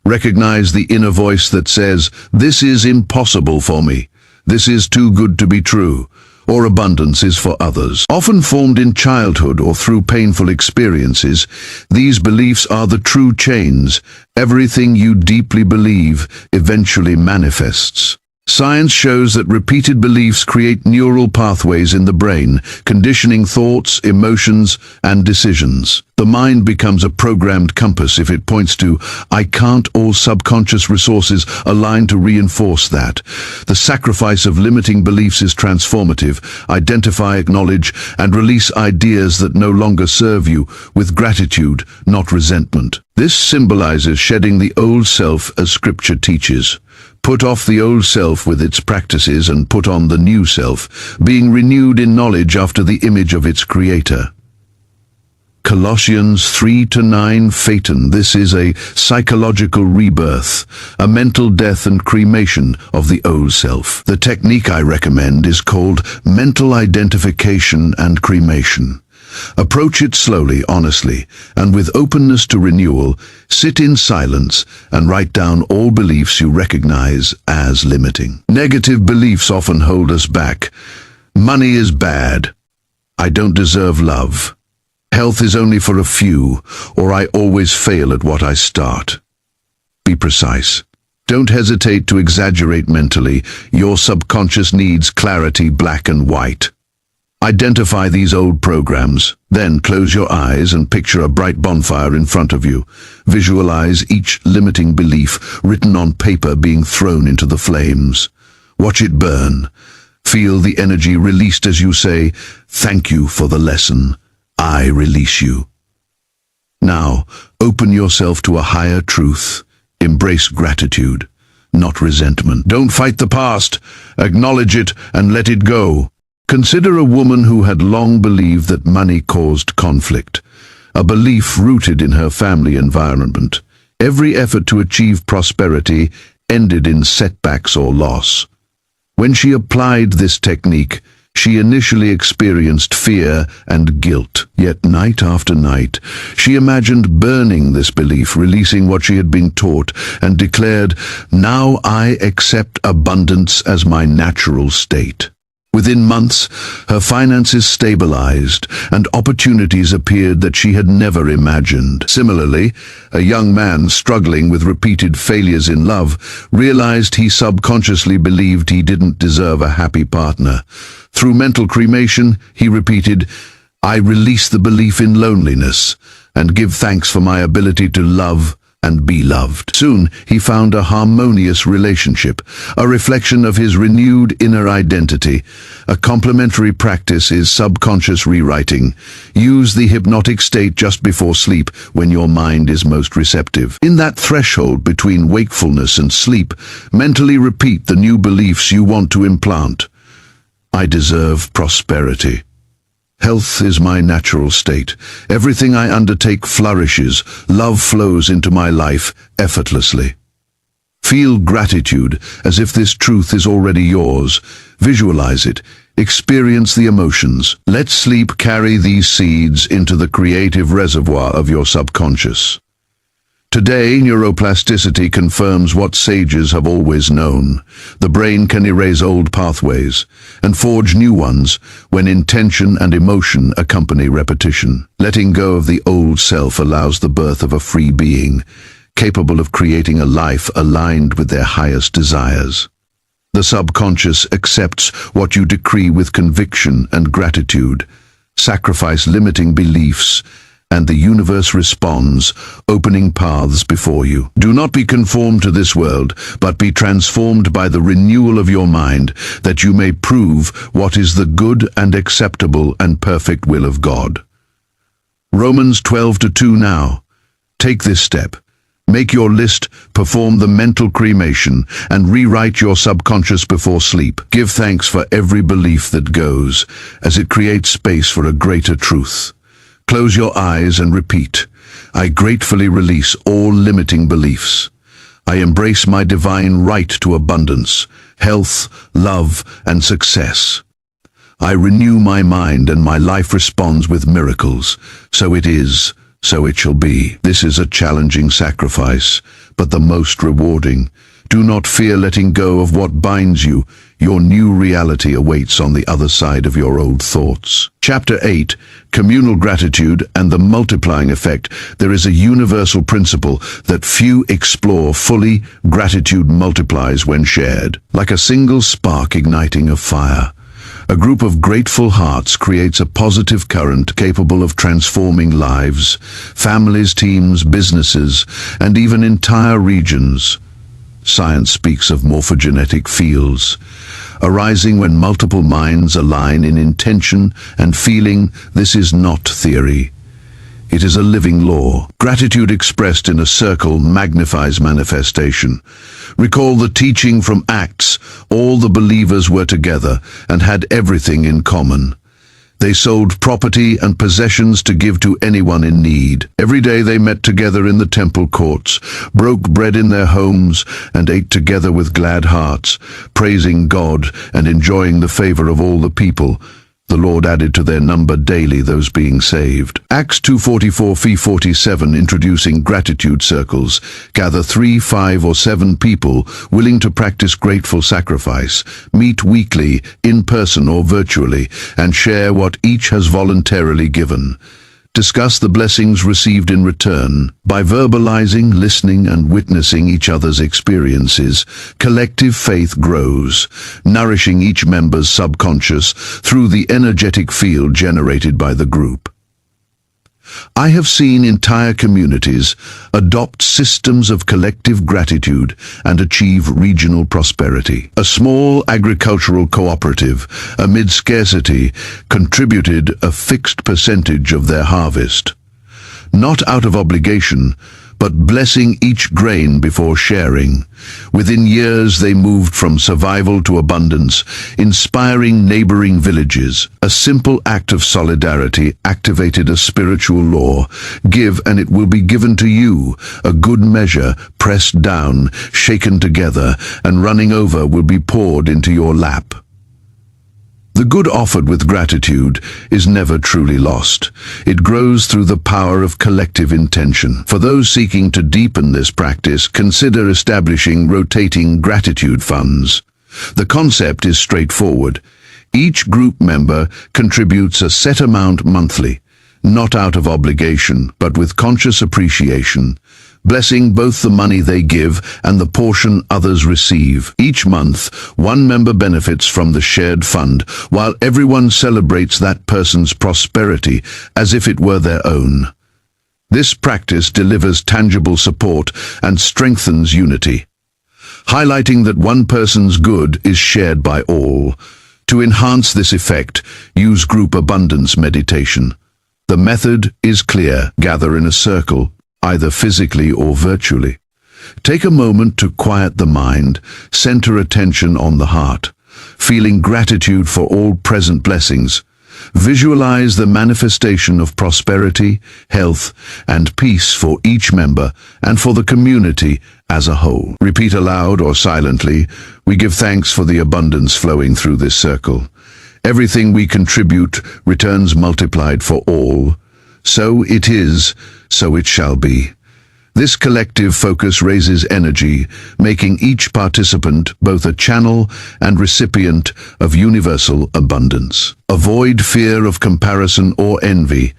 Speaker 1: Recognize the inner voice that says, "This is impossible for me. This is too good to be true," or "abundance is for others." Often formed in childhood or through painful experiences, these beliefs are the true chains. Everything you deeply believe eventually manifests. Science shows that repeated beliefs create neural pathways in the brain, conditioning thoughts, emotions, and decisions. The mind becomes a programmed compass if it points to "I can't." All subconscious resources align to reinforce that. The sacrifice of limiting beliefs is transformative. Identify, acknowledge, and release ideas that no longer serve you with gratitude, not resentment. This symbolizes shedding the old self as Scripture teaches. Put off the old self with its practices and put on the new self, being renewed in knowledge after the image of its Creator. Colossians 3-9 Phaeton. This is a psychological rebirth, a mental death and cremation of the old self. The technique I recommend is called mental identification and cremation. Approach it slowly, honestly, and with openness to renewal. Sit in silence and write down all beliefs you recognize as limiting. Negative beliefs often hold us back. Money is bad. I don't deserve love. Health is only for a few, or I always fail at what I start. Be precise. Don't hesitate to exaggerate mentally. Your subconscious needs clarity, black and white. Identify these old programs, then close your eyes and picture a bright bonfire in front of you. Visualize each limiting belief written on paper being thrown into the flames. Watch it burn. Feel the energy released as you say, "Thank you for the lesson. I release you." Now, open yourself to a higher truth. Embrace gratitude, not resentment. Don't fight the past. Acknowledge it and let it go. Consider a woman who had long believed that money caused conflict, a belief rooted in her family environment. Every effort to achieve prosperity ended in setbacks or loss. When she applied this technique, she initially experienced fear and guilt. Yet night after night, she imagined burning this belief, releasing what she had been taught, and declared, "Now I accept abundance as my natural state." Within months, her finances stabilized and opportunities appeared that she had never imagined. Similarly, a young man struggling with repeated failures in love realized he subconsciously believed he didn't deserve a happy partner. Through mental cremation, he repeated, "I release the belief in loneliness and give thanks for my ability to love and be loved." Soon, he found a harmonious relationship, a reflection of his renewed inner identity. A complementary practice is subconscious rewriting. Use the hypnotic state just before sleep when your mind is most receptive. In that threshold between wakefulness and sleep, mentally repeat the new beliefs you want to implant. I deserve prosperity. Health is my natural state. Everything I undertake flourishes. Love flows into my life effortlessly. Feel gratitude as if this truth is already yours. Visualize it. Experience the emotions. Let sleep carry these seeds into the creative reservoir of your subconscious. Today, neuroplasticity confirms what sages have always known. The brain can erase old pathways and forge new ones when intention and emotion accompany repetition. Letting go of the old self allows the birth of a free being, capable of creating a life aligned with their highest desires. The subconscious accepts what you decree with conviction and gratitude. Sacrifice limiting beliefs, and the universe responds, opening paths before you. Do not be conformed to this world, but be transformed by the renewal of your mind, that you may prove what is the good and acceptable and perfect will of God. Romans 12:2 now. Take this step. Make your list, perform the mental cremation, and rewrite your subconscious before sleep. Give thanks for every belief that goes, as it creates space for a greater truth. Close your eyes and repeat, I gratefully release all limiting beliefs. I embrace my divine right to abundance, health, love, and success. I renew my mind and my life responds with miracles. So it is, so it shall be. This is a challenging sacrifice, but the most rewarding. Do not fear letting go of what binds you. Your new reality awaits on the other side of your old thoughts. Chapter 8, Communal Gratitude and the Multiplying Effect. There is a universal principle that few explore fully. Gratitude multiplies when shared, like a single spark igniting a fire. A group of grateful hearts creates a positive current capable of transforming lives, families, teams, businesses, and even entire regions. Science speaks of morphogenetic fields, arising when multiple minds align in intention and feeling. This is not theory. It is a living law. Gratitude expressed in a circle magnifies manifestation. Recall the teaching from Acts. All the believers were together and had everything in common. They sold property and possessions to give to anyone in need. Every day they met together in the temple courts, broke bread in their homes, and ate together with glad hearts, praising God and enjoying the favor of all the people. The Lord added to their number daily those being saved. Acts 2:44-47, introducing gratitude circles. Gather 3, 5, or 7 people willing to practice grateful sacrifice. Meet weekly, in person or virtually, and share what each has voluntarily given. Discuss the blessings received in return. By verbalizing, listening, and witnessing each other's experiences, collective faith grows, nourishing each member's subconscious through the energetic field generated by the group. I have seen entire communities adopt systems of collective gratitude and achieve regional prosperity. A small agricultural cooperative, amid scarcity, contributed a fixed percentage of their harvest. Not out of obligation, but blessing each grain before sharing. Within years they moved from survival to abundance, inspiring neighboring villages. A simple act of solidarity activated a spiritual law. Give and it will be given to you. A good measure, pressed down, shaken together, and running over will be poured into your lap. The good offered with gratitude is never truly lost. It grows through the power of collective intention. For those seeking to deepen this practice, consider establishing rotating gratitude funds. The concept is straightforward. Each group member contributes a set amount monthly, not out of obligation, but with conscious appreciation, blessing both the money they give and the portion others receive. Each month, one member benefits from the shared fund, while everyone celebrates that person's prosperity as if it were their own. This practice delivers tangible support and strengthens unity, highlighting that one person's good is shared by all. To enhance this effect, use group abundance meditation. The method is clear. Gather in a circle, either physically or virtually. Take a moment to quiet the mind, center attention on the heart, feeling gratitude for all present blessings. Visualize the manifestation of prosperity, health, and peace for each member and for the community as a whole. Repeat aloud or silently, we give thanks for the abundance flowing through this circle. Everything we contribute returns multiplied for all. So it is, so it shall be. This collective focus raises energy, making each participant both a channel and recipient of universal abundance. Avoid fear of comparison or envy.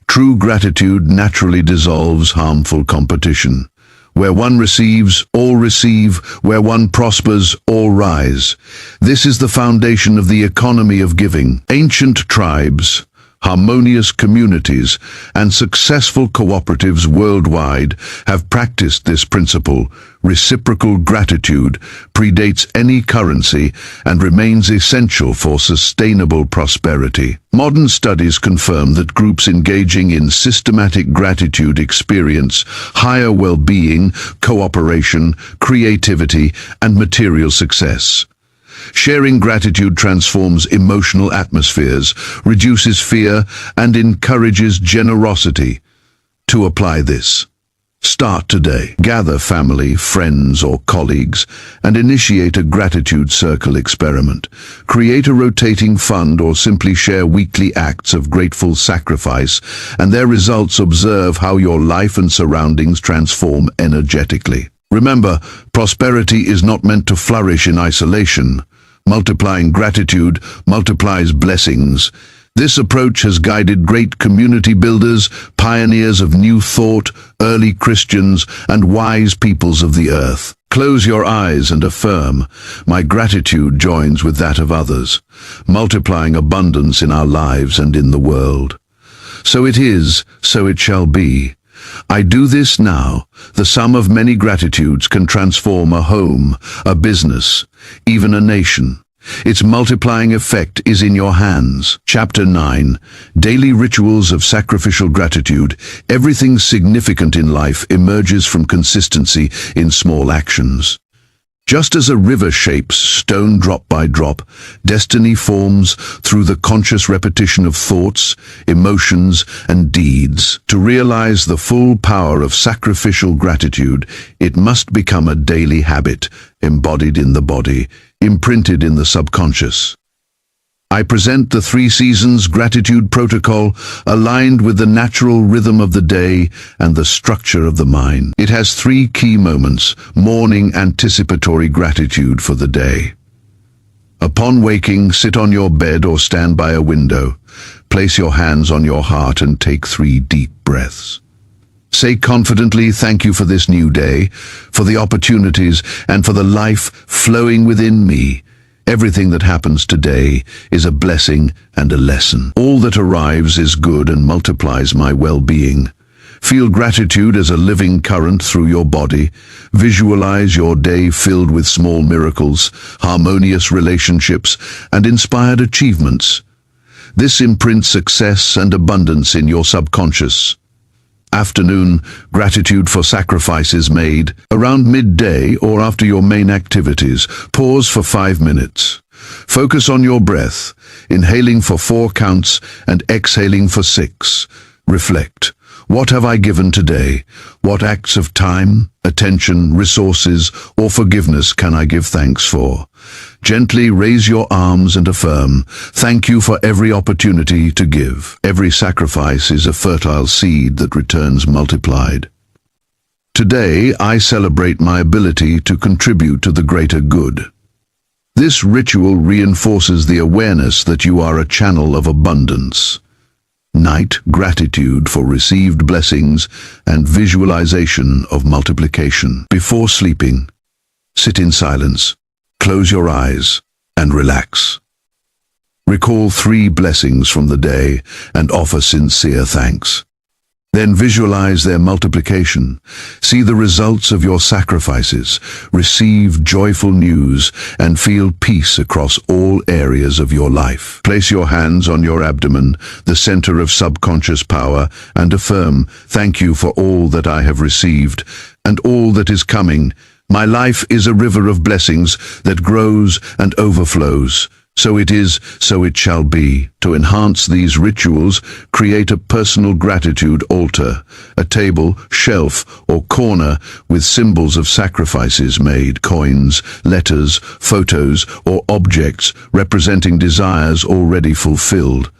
Speaker 1: True gratitude naturally dissolves harmful competition. Where one receives, all receive. Where one prospers, all rise. This is the foundation of the economy of giving. Ancient tribes, harmonious communities, and successful cooperatives worldwide have practiced this principle. Reciprocal gratitude predates any currency and remains essential for sustainable prosperity. Modern studies confirm that groups engaging in systematic gratitude experience higher well-being, cooperation, creativity, and material success. Sharing gratitude transforms emotional atmospheres, reduces fear, and encourages generosity. To apply this, start today. Gather family, friends, or colleagues and initiate a gratitude circle experiment. Create a rotating fund or simply share weekly acts of grateful sacrifice, and their results. Observe how your life and surroundings transform energetically. Remember, prosperity is not meant to flourish in isolation, Multiplying gratitude multiplies blessings. This approach has guided great community builders, pioneers of new thought, early Christians, and wise peoples of the earth. Close your eyes and affirm, "My gratitude joins with that of others," multiplying abundance in our lives and in the world. So it is, so it shall be. I do this now. The sum of many gratitudes can transform a home, a business, even a nation. Its multiplying effect is in your hands. Chapter 9. Daily Rituals of Sacrificial Gratitude. Everything significant in life emerges from consistency in small actions. Just as a river shapes stone drop by drop, destiny forms through the conscious repetition of thoughts, emotions, and deeds. To realize the full power of sacrificial gratitude, it must become a daily habit, embodied in the body, imprinted in the subconscious. I present the 3 Seasons Gratitude Protocol, aligned with the natural rhythm of the day and the structure of the mind. It has 3 key moments. Morning anticipatory gratitude for the day. Upon waking, sit on your bed or stand by a window. Place your hands on your heart and take 3 deep breaths. Say confidently, "Thank you for this new day, for the opportunities, and for the life flowing within me. Everything that happens today is a blessing and a lesson. All that arrives is good and multiplies my well-being." Feel gratitude as a living current through your body. Visualize your day filled with small miracles, harmonious relationships, and inspired achievements. This imprints success and abundance in your subconscious. Afternoon, gratitude for sacrifices made. Around midday or after your main activities, pause for 5 minutes. Focus on your breath, inhaling for 4 counts and exhaling for 6. Reflect. What have I given today? What acts of time, attention, resources, or forgiveness can I give thanks for? Gently raise your arms and affirm, "Thank you for every opportunity to give." Every sacrifice is a fertile seed that returns multiplied. Today, I celebrate my ability to contribute to the greater good. This ritual reinforces the awareness that you are a channel of abundance. Night, gratitude for received blessings and visualization of multiplication. Before sleeping, sit in silence, close your eyes, and relax. Recall 3 blessings from the day and offer sincere thanks. Then visualize their multiplication. See the results of your sacrifices, receive joyful news, and feel peace across all areas of your life. Place your hands on your abdomen, the center of subconscious power, and affirm, "Thank you for all that I have received and all that is coming. My life is a river of blessings that grows and overflows. So it is, so it shall be." To enhance these rituals, create a personal gratitude altar, a table, shelf, or corner with symbols of sacrifices made, coins, letters, photos, or objects representing desires already fulfilled.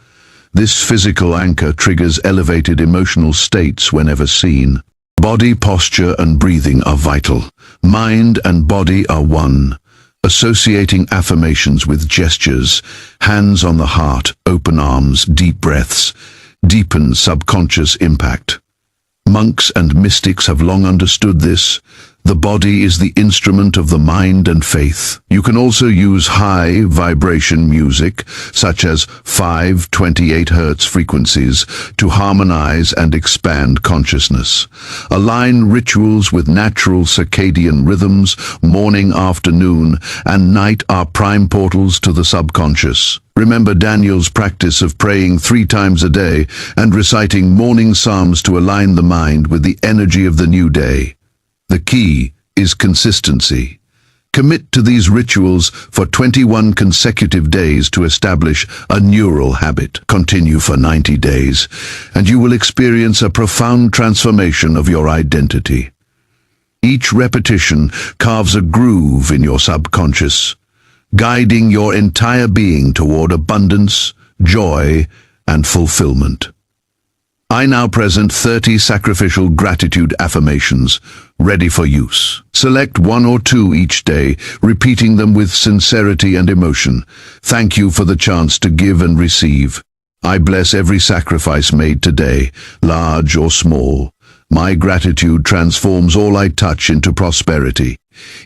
Speaker 1: This physical anchor triggers elevated emotional states whenever seen. Body posture and breathing are vital. Mind and body are one. Associating affirmations with gestures, hands on the heart, open arms, deep breaths, deepen subconscious impact. Monks and mystics have long understood this. The body is the instrument of the mind and faith. You can also use high vibration music, such as 528 Hz frequencies, to harmonize and expand consciousness. Align rituals with natural circadian rhythms. Morning, afternoon, and night are prime portals to the subconscious. Remember Daniel's practice of praying 3 times a day and reciting morning psalms to align the mind with the energy of the new day. The key is consistency. Commit to these rituals for 21 consecutive days to establish a neural habit. Continue for 90 days, and you will experience a profound transformation of your identity. Each repetition carves a groove in your subconscious, guiding your entire being toward abundance, joy, and fulfillment. I now present 30 sacrificial gratitude affirmations, ready for use. Select one or two each day, repeating them with sincerity and emotion. Thank you for the chance to give and receive. I bless every sacrifice made today, large or small. My gratitude transforms all I touch into prosperity.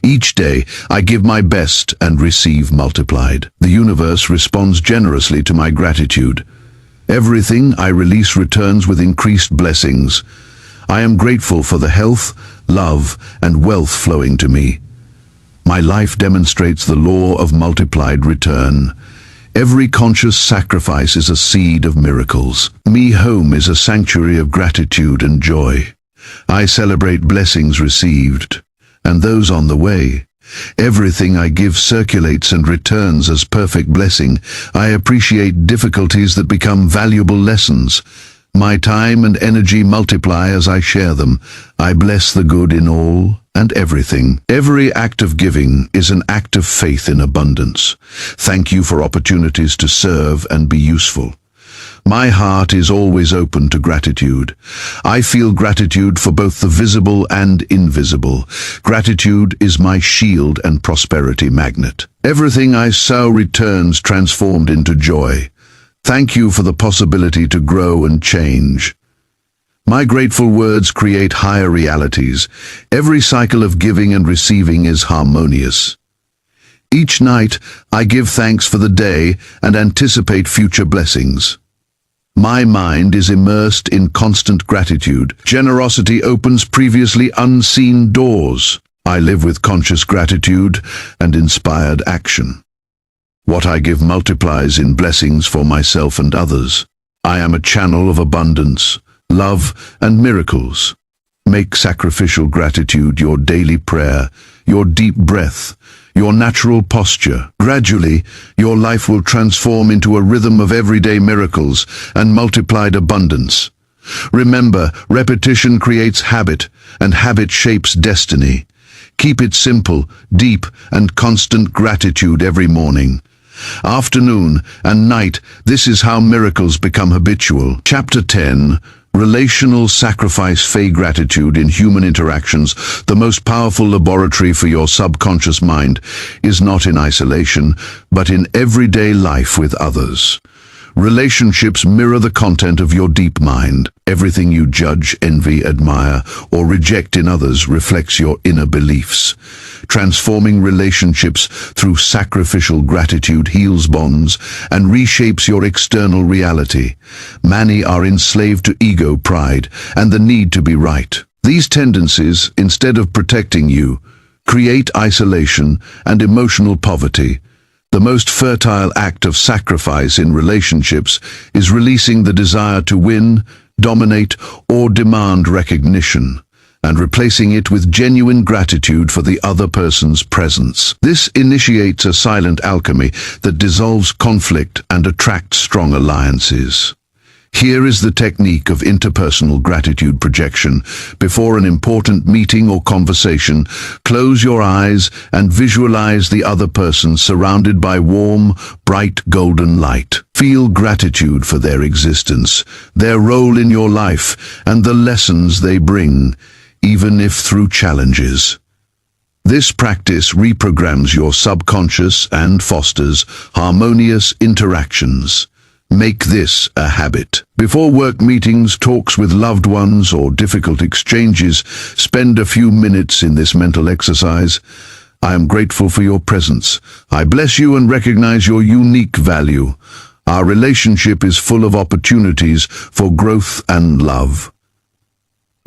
Speaker 1: Each day, I give my best and receive multiplied. The universe responds generously to my gratitude. Everything I release returns with increased blessings. I am grateful for the health, love, and wealth flowing to me. My life demonstrates the law of multiplied return. Every conscious sacrifice is a seed of miracles. My home is a sanctuary of gratitude and joy. I celebrate blessings received, and those on the way. Everything I give circulates and returns as perfect blessing. I appreciate difficulties that become valuable lessons. My time and energy multiply as I share them. I bless the good in all and everything. Every act of giving is an act of faith in abundance. Thank you for opportunities to serve and be useful. My heart is always open to gratitude. I feel gratitude for both the visible and invisible. Gratitude is my shield and prosperity magnet. Everything I sow returns transformed into joy. Thank you for the possibility to grow and change. My grateful words create higher realities. Every cycle of giving and receiving is harmonious. Each night, I give thanks for the day and anticipate future blessings. My mind is immersed in constant gratitude. Generosity opens previously unseen doors. I live with conscious gratitude and inspired action. What I give multiplies in blessings for myself and others. I am a channel of abundance, love, and miracles. Make sacrificial gratitude your daily prayer, your deep breath, your natural posture. Gradually, your life will transform into a rhythm of everyday miracles and multiplied abundance. Remember, repetition creates habit, and habit shapes destiny. Keep it simple, deep, and constant gratitude every morning. Afternoon and night, this is how miracles become habitual. Chapter 10. Relational sacrifice. Gratitude in human interactions. The most powerful laboratory for your subconscious mind is not in isolation, but in everyday life with others. Relationships mirror the content of your deep mind. Everything you judge, envy, admire, or reject in others reflects your inner beliefs. Transforming relationships through sacrificial gratitude heals bonds and reshapes your external reality. Many are enslaved to ego, pride, and the need to be right. These tendencies, instead of protecting you, create isolation and emotional poverty. The most fertile act of sacrifice in relationships is releasing the desire to win, dominate, or demand recognition, and replacing it with genuine gratitude for the other person's presence. This initiates a silent alchemy that dissolves conflict and attracts strong alliances. Here is the technique of interpersonal gratitude projection. Before an important meeting or conversation, close your eyes and visualize the other person surrounded by warm, bright golden light. Feel gratitude for their existence, their role in your life, and the lessons they bring, even if through challenges. This practice reprograms your subconscious and fosters harmonious interactions. Make this a habit. Before work meetings, talks with loved ones, or difficult exchanges, spend a few minutes in this mental exercise. I am grateful for your presence. I bless you and recognize your unique value. Our relationship is full of opportunities for growth and love.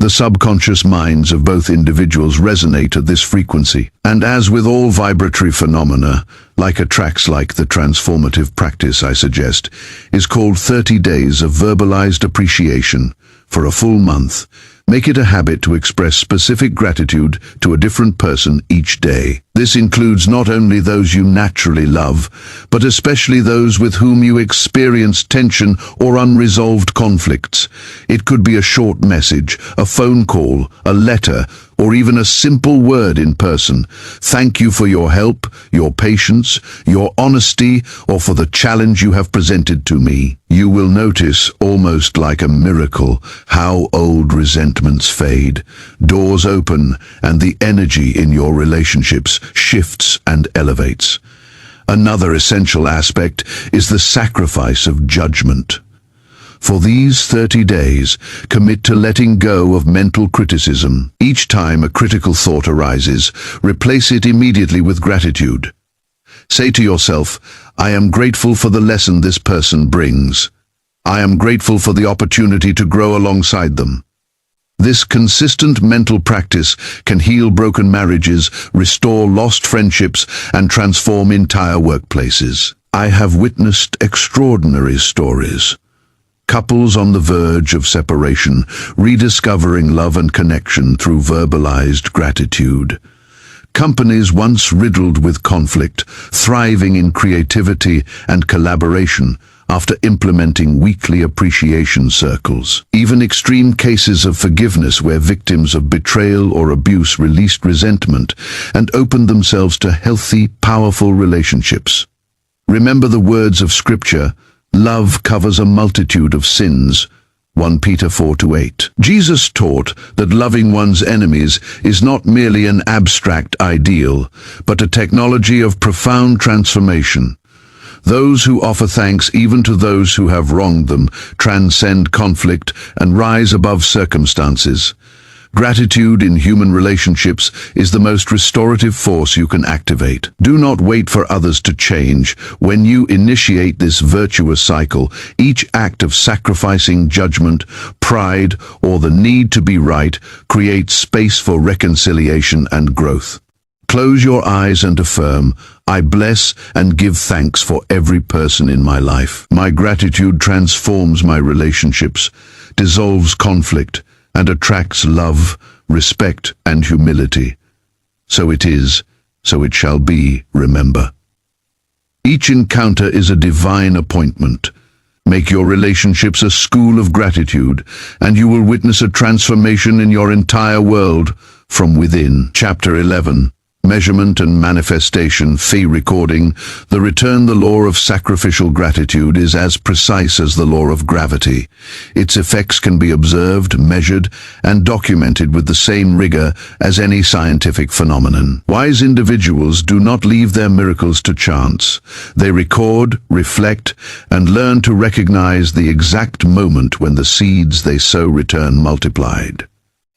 Speaker 1: The subconscious minds of both individuals resonate at this frequency, and as with all vibratory phenomena, like attracts, like the transformative practice I suggest, is called 30 days of verbalized appreciation. For a full month, make it a habit to express specific gratitude to a different person each day. This includes not only those you naturally love, but especially those with whom you experience tension or unresolved conflicts. It could be a short message, a phone call, a letter, or even a simple word in person. Thank you for your help, your patience, your honesty, or for the challenge you have presented to me. You will notice, almost like a miracle, how old resentments fade, doors open, and the energy in your relationships shifts and elevates. Another essential aspect is the sacrifice of judgment. For these 30 days, commit to letting go of mental criticism. Each time a critical thought arises, replace it immediately with gratitude. Say to yourself, I am grateful for the lesson this person brings. I am grateful for the opportunity to grow alongside them. This consistent mental practice can heal broken marriages, restore lost friendships, and transform entire workplaces. I have witnessed extraordinary stories. Couples on the verge of separation, rediscovering love and connection through verbalized gratitude. Companies once riddled with conflict, thriving in creativity and collaboration after implementing weekly appreciation circles. Even extreme cases of forgiveness where victims of betrayal or abuse released resentment and opened themselves to healthy, powerful relationships. Remember the words of Scripture, love covers a multitude of sins. 1 Peter 4-8. Jesus taught that loving one's enemies is not merely an abstract ideal, but a technology of profound transformation. Those who offer thanks even to those who have wronged them transcend conflict and rise above circumstances. Gratitude in human relationships is the most restorative force you can activate. Do not wait for others to change. When you initiate this virtuous cycle, each act of sacrificing judgment, pride, or the need to be right creates space for reconciliation and growth. Close your eyes and affirm, I bless and give thanks for every person in my life. My gratitude transforms my relationships, dissolves conflict, and attracts love, respect, and humility. So it is, so it shall be, remember. Each encounter is a divine appointment. Make your relationships a school of gratitude, and you will witness a transformation in your entire world from within. Chapter 11. Measurement and Manifestation. Fee recording. The law of sacrificial gratitude is as precise as the law of gravity. Its effects can be observed, measured, and documented with the same rigor as any scientific phenomenon. Wise individuals do not leave their miracles to chance. They record, reflect, and learn to recognize the exact moment when the seeds they sow return multiplied.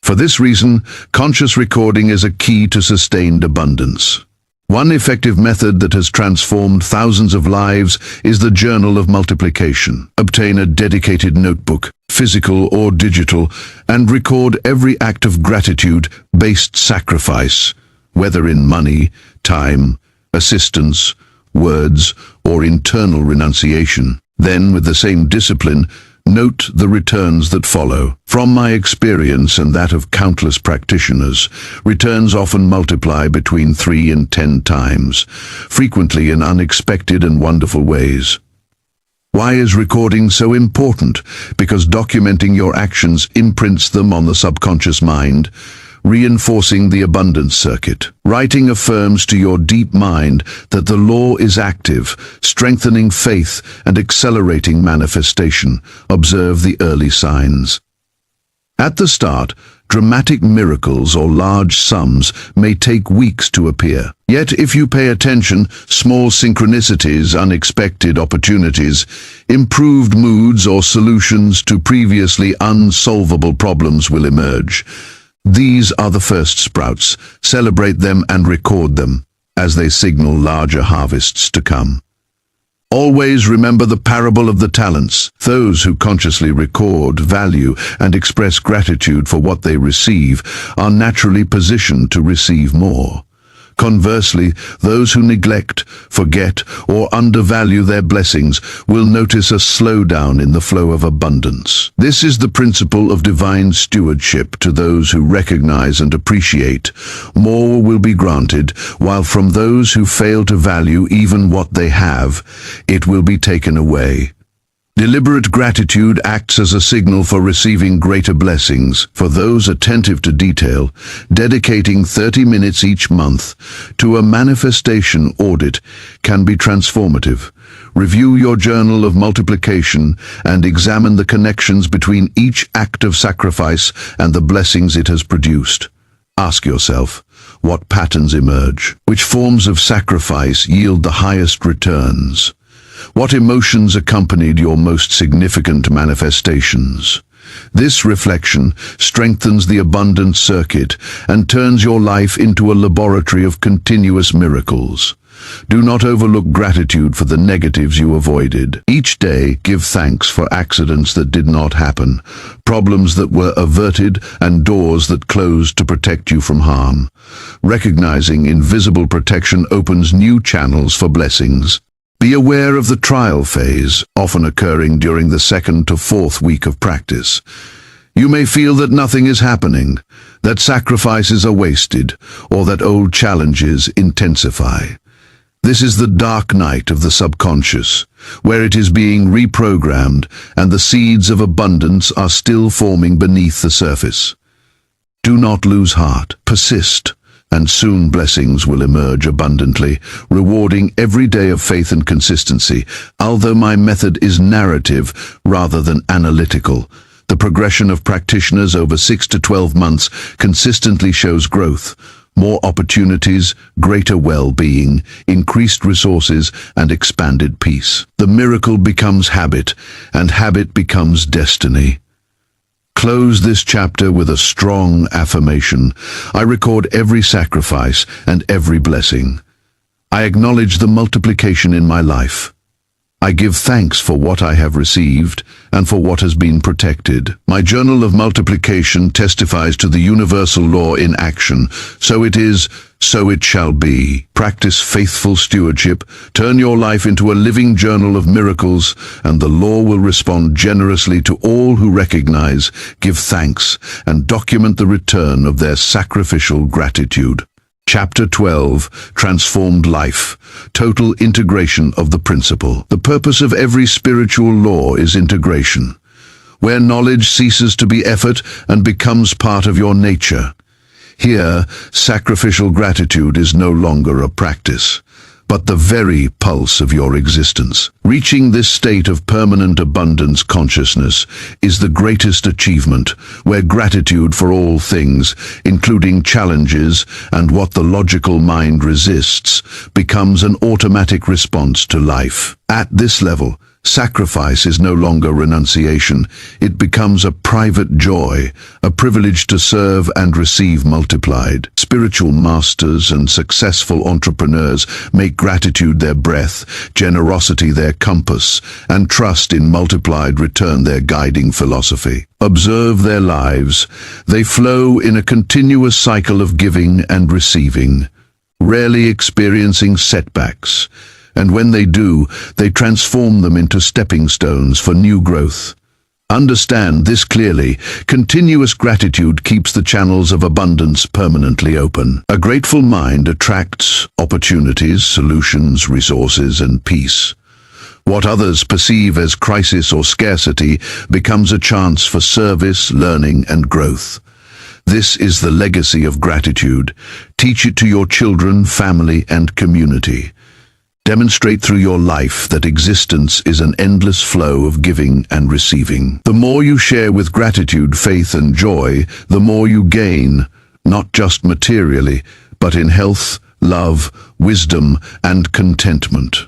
Speaker 1: For this reason, conscious recording is a key to sustained abundance. One effective method that has transformed thousands of lives is the Journal of Multiplication. Obtain a dedicated notebook, physical or digital, and record every act of gratitude-based sacrifice, whether in money, time, assistance, words, or internal renunciation. Then, with the same discipline, note the returns that follow. From my experience and that of countless practitioners, returns often multiply between 3 and 10 times, frequently in unexpected and wonderful ways. Why is recording so important? Because documenting your actions imprints them on the subconscious mind, reinforcing the abundance circuit. Writing affirms to your deep mind that the law is active, strengthening faith and accelerating manifestation. Observe the early signs. At the start, dramatic miracles or large sums may take weeks to appear. Yet if you pay attention, small synchronicities, unexpected opportunities, improved moods or solutions to previously unsolvable problems will emerge. These are the first sprouts. Celebrate them and record them, as they signal larger harvests to come. Always remember the parable of the talents. Those who consciously record, value, and express gratitude for what they receive are naturally positioned to receive more. Conversely, those who neglect, forget, or undervalue their blessings will notice a slowdown in the flow of abundance. This is the principle of divine stewardship. To those who recognize and appreciate, more will be granted, while from those who fail to value even what they have, it will be taken away. Deliberate gratitude acts as a signal for receiving greater blessings. For those attentive to detail, dedicating 30 minutes each month to a manifestation audit can be transformative. Review your journal of multiplication and examine the connections between each act of sacrifice and the blessings it has produced. Ask yourself, what patterns emerge? Which forms of sacrifice yield the highest returns? What emotions accompanied your most significant manifestations? This reflection strengthens the abundance circuit and turns your life into a laboratory of continuous miracles. Do not overlook gratitude for the negatives you avoided. Each day, give thanks for accidents that did not happen, problems that were averted, and doors that closed to protect you from harm. Recognizing invisible protection opens new channels for blessings. Be aware of the trial phase, often occurring during the 2nd to 4th week of practice. You may feel that nothing is happening, that sacrifices are wasted, or that old challenges intensify. This is the dark night of the subconscious, where it is being reprogrammed and the seeds of abundance are still forming beneath the surface. Do not lose heart. Persist, and soon blessings will emerge abundantly, rewarding every day of faith and consistency. Although my method is narrative rather than analytical, the progression of practitioners over 6 to 12 months consistently shows growth. More opportunities, greater well-being, increased resources, and expanded peace. The miracle becomes habit, and habit becomes destiny. Close this chapter with a strong affirmation. I record every sacrifice and every blessing. I acknowledge the multiplication in my life. I give thanks for what I have received and for what has been protected. My journal of multiplication testifies to the universal law in action. So it is, so it shall be. Practice faithful stewardship, turn your life into a living journal of miracles, and the law will respond generously to all who recognize, give thanks, and document the return of their sacrificial gratitude. Chapter 12, Transformed Life, Total Integration of the Principle. The purpose of every spiritual law is integration, where knowledge ceases to be effort and becomes part of your nature. Here, sacrificial gratitude is no longer a practice, but the very pulse of your existence. Reaching this state of permanent abundance consciousness is the greatest achievement, where gratitude for all things, including challenges and what the logical mind resists, becomes an automatic response to life. At this level, sacrifice is no longer renunciation. It becomes a private joy, a privilege to serve and receive multiplied. Spiritual masters and successful entrepreneurs make gratitude their breath, generosity their compass, and trust in multiplied return their guiding philosophy. Observe their lives. They flow in a continuous cycle of giving and receiving, rarely experiencing setbacks. And when they do, they transform them into stepping stones for new growth. Understand this clearly. Continuous gratitude keeps the channels of abundance permanently open. A grateful mind attracts opportunities, solutions, resources, and peace. What others perceive as crisis or scarcity becomes a chance for service, learning, and growth. This is the legacy of gratitude. Teach it to your children, family, and community. Demonstrate through your life that existence is an endless flow of giving and receiving. The more you share with gratitude, faith, and joy, the more you gain, not just materially, but in health, love, wisdom, and contentment.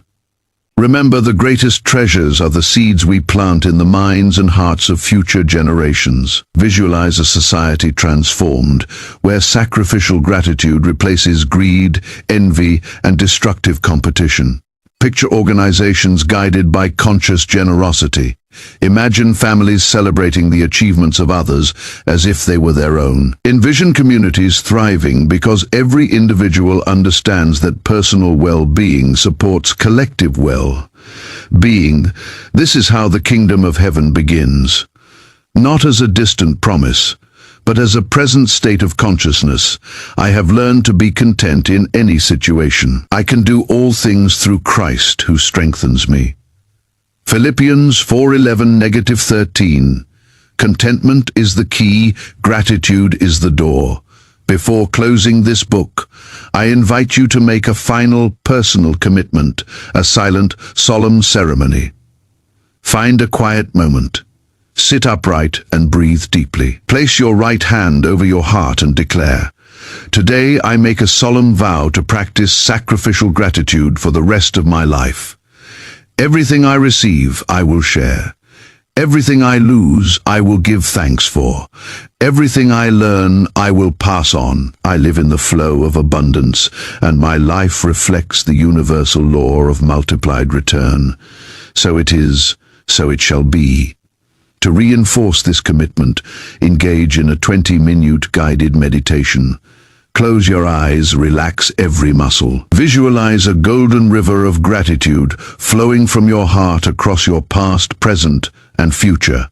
Speaker 1: Remember, the greatest treasures are the seeds we plant in the minds and hearts of future generations. Visualize a society transformed, where sacrificial gratitude replaces greed, envy, and destructive competition. Picture organizations guided by conscious generosity. Imagine families celebrating the achievements of others as if they were their own. Envision communities thriving because every individual understands that personal well-being supports collective well-being. This is how the kingdom of heaven begins. Not as a distant promise, but as a present state of consciousness. I have learned to be content in any situation. I can do all things through Christ who strengthens me. Philippians 4:11-13. Contentment is the key, gratitude is the door. Before closing this book, I invite you to make a final personal commitment, a silent, solemn ceremony. Find a quiet moment. Sit upright and breathe deeply. Place your right hand over your heart and declare, "Today I make a solemn vow to practice sacrificial gratitude for the rest of my life. Everything I receive, I will share. Everything I lose, I will give thanks for. Everything I learn, I will pass on. I live in the flow of abundance, and my life reflects the universal law of multiplied return. So it is, so it shall be." To reinforce this commitment, engage in a 20-minute guided meditation. Close your eyes, relax every muscle. Visualize a golden river of gratitude flowing from your heart across your past, present, and future.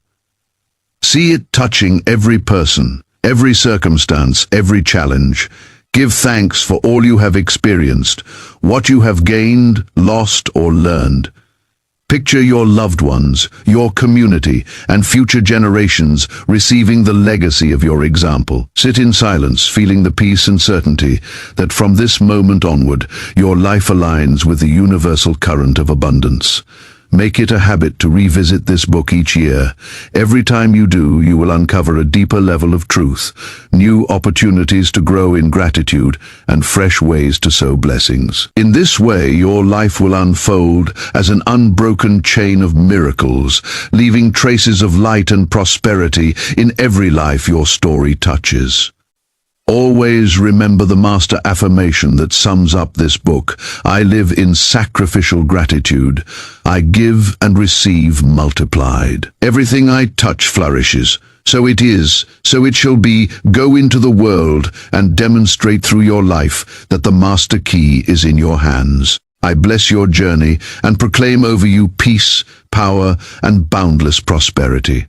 Speaker 1: See it touching every person, every circumstance, every challenge. Give thanks for all you have experienced, what you have gained, lost, or learned. Picture your loved ones, your community, and future generations receiving the legacy of your example. Sit in silence, feeling the peace and certainty that from this moment onward, your life aligns with the universal current of abundance. Make it a habit to revisit this book each year. Every time you do, you will uncover a deeper level of truth, new opportunities to grow in gratitude, and fresh ways to sow blessings. In this way, your life will unfold as an unbroken chain of miracles, leaving traces of light and prosperity in every life your story touches. Always remember the master affirmation that sums up this book. I live in sacrificial gratitude. I give and receive multiplied. Everything I touch flourishes. So it is, so it shall be. Go into the world and demonstrate through your life that the master key is in your hands. I bless your journey and proclaim over you peace, power, and boundless prosperity.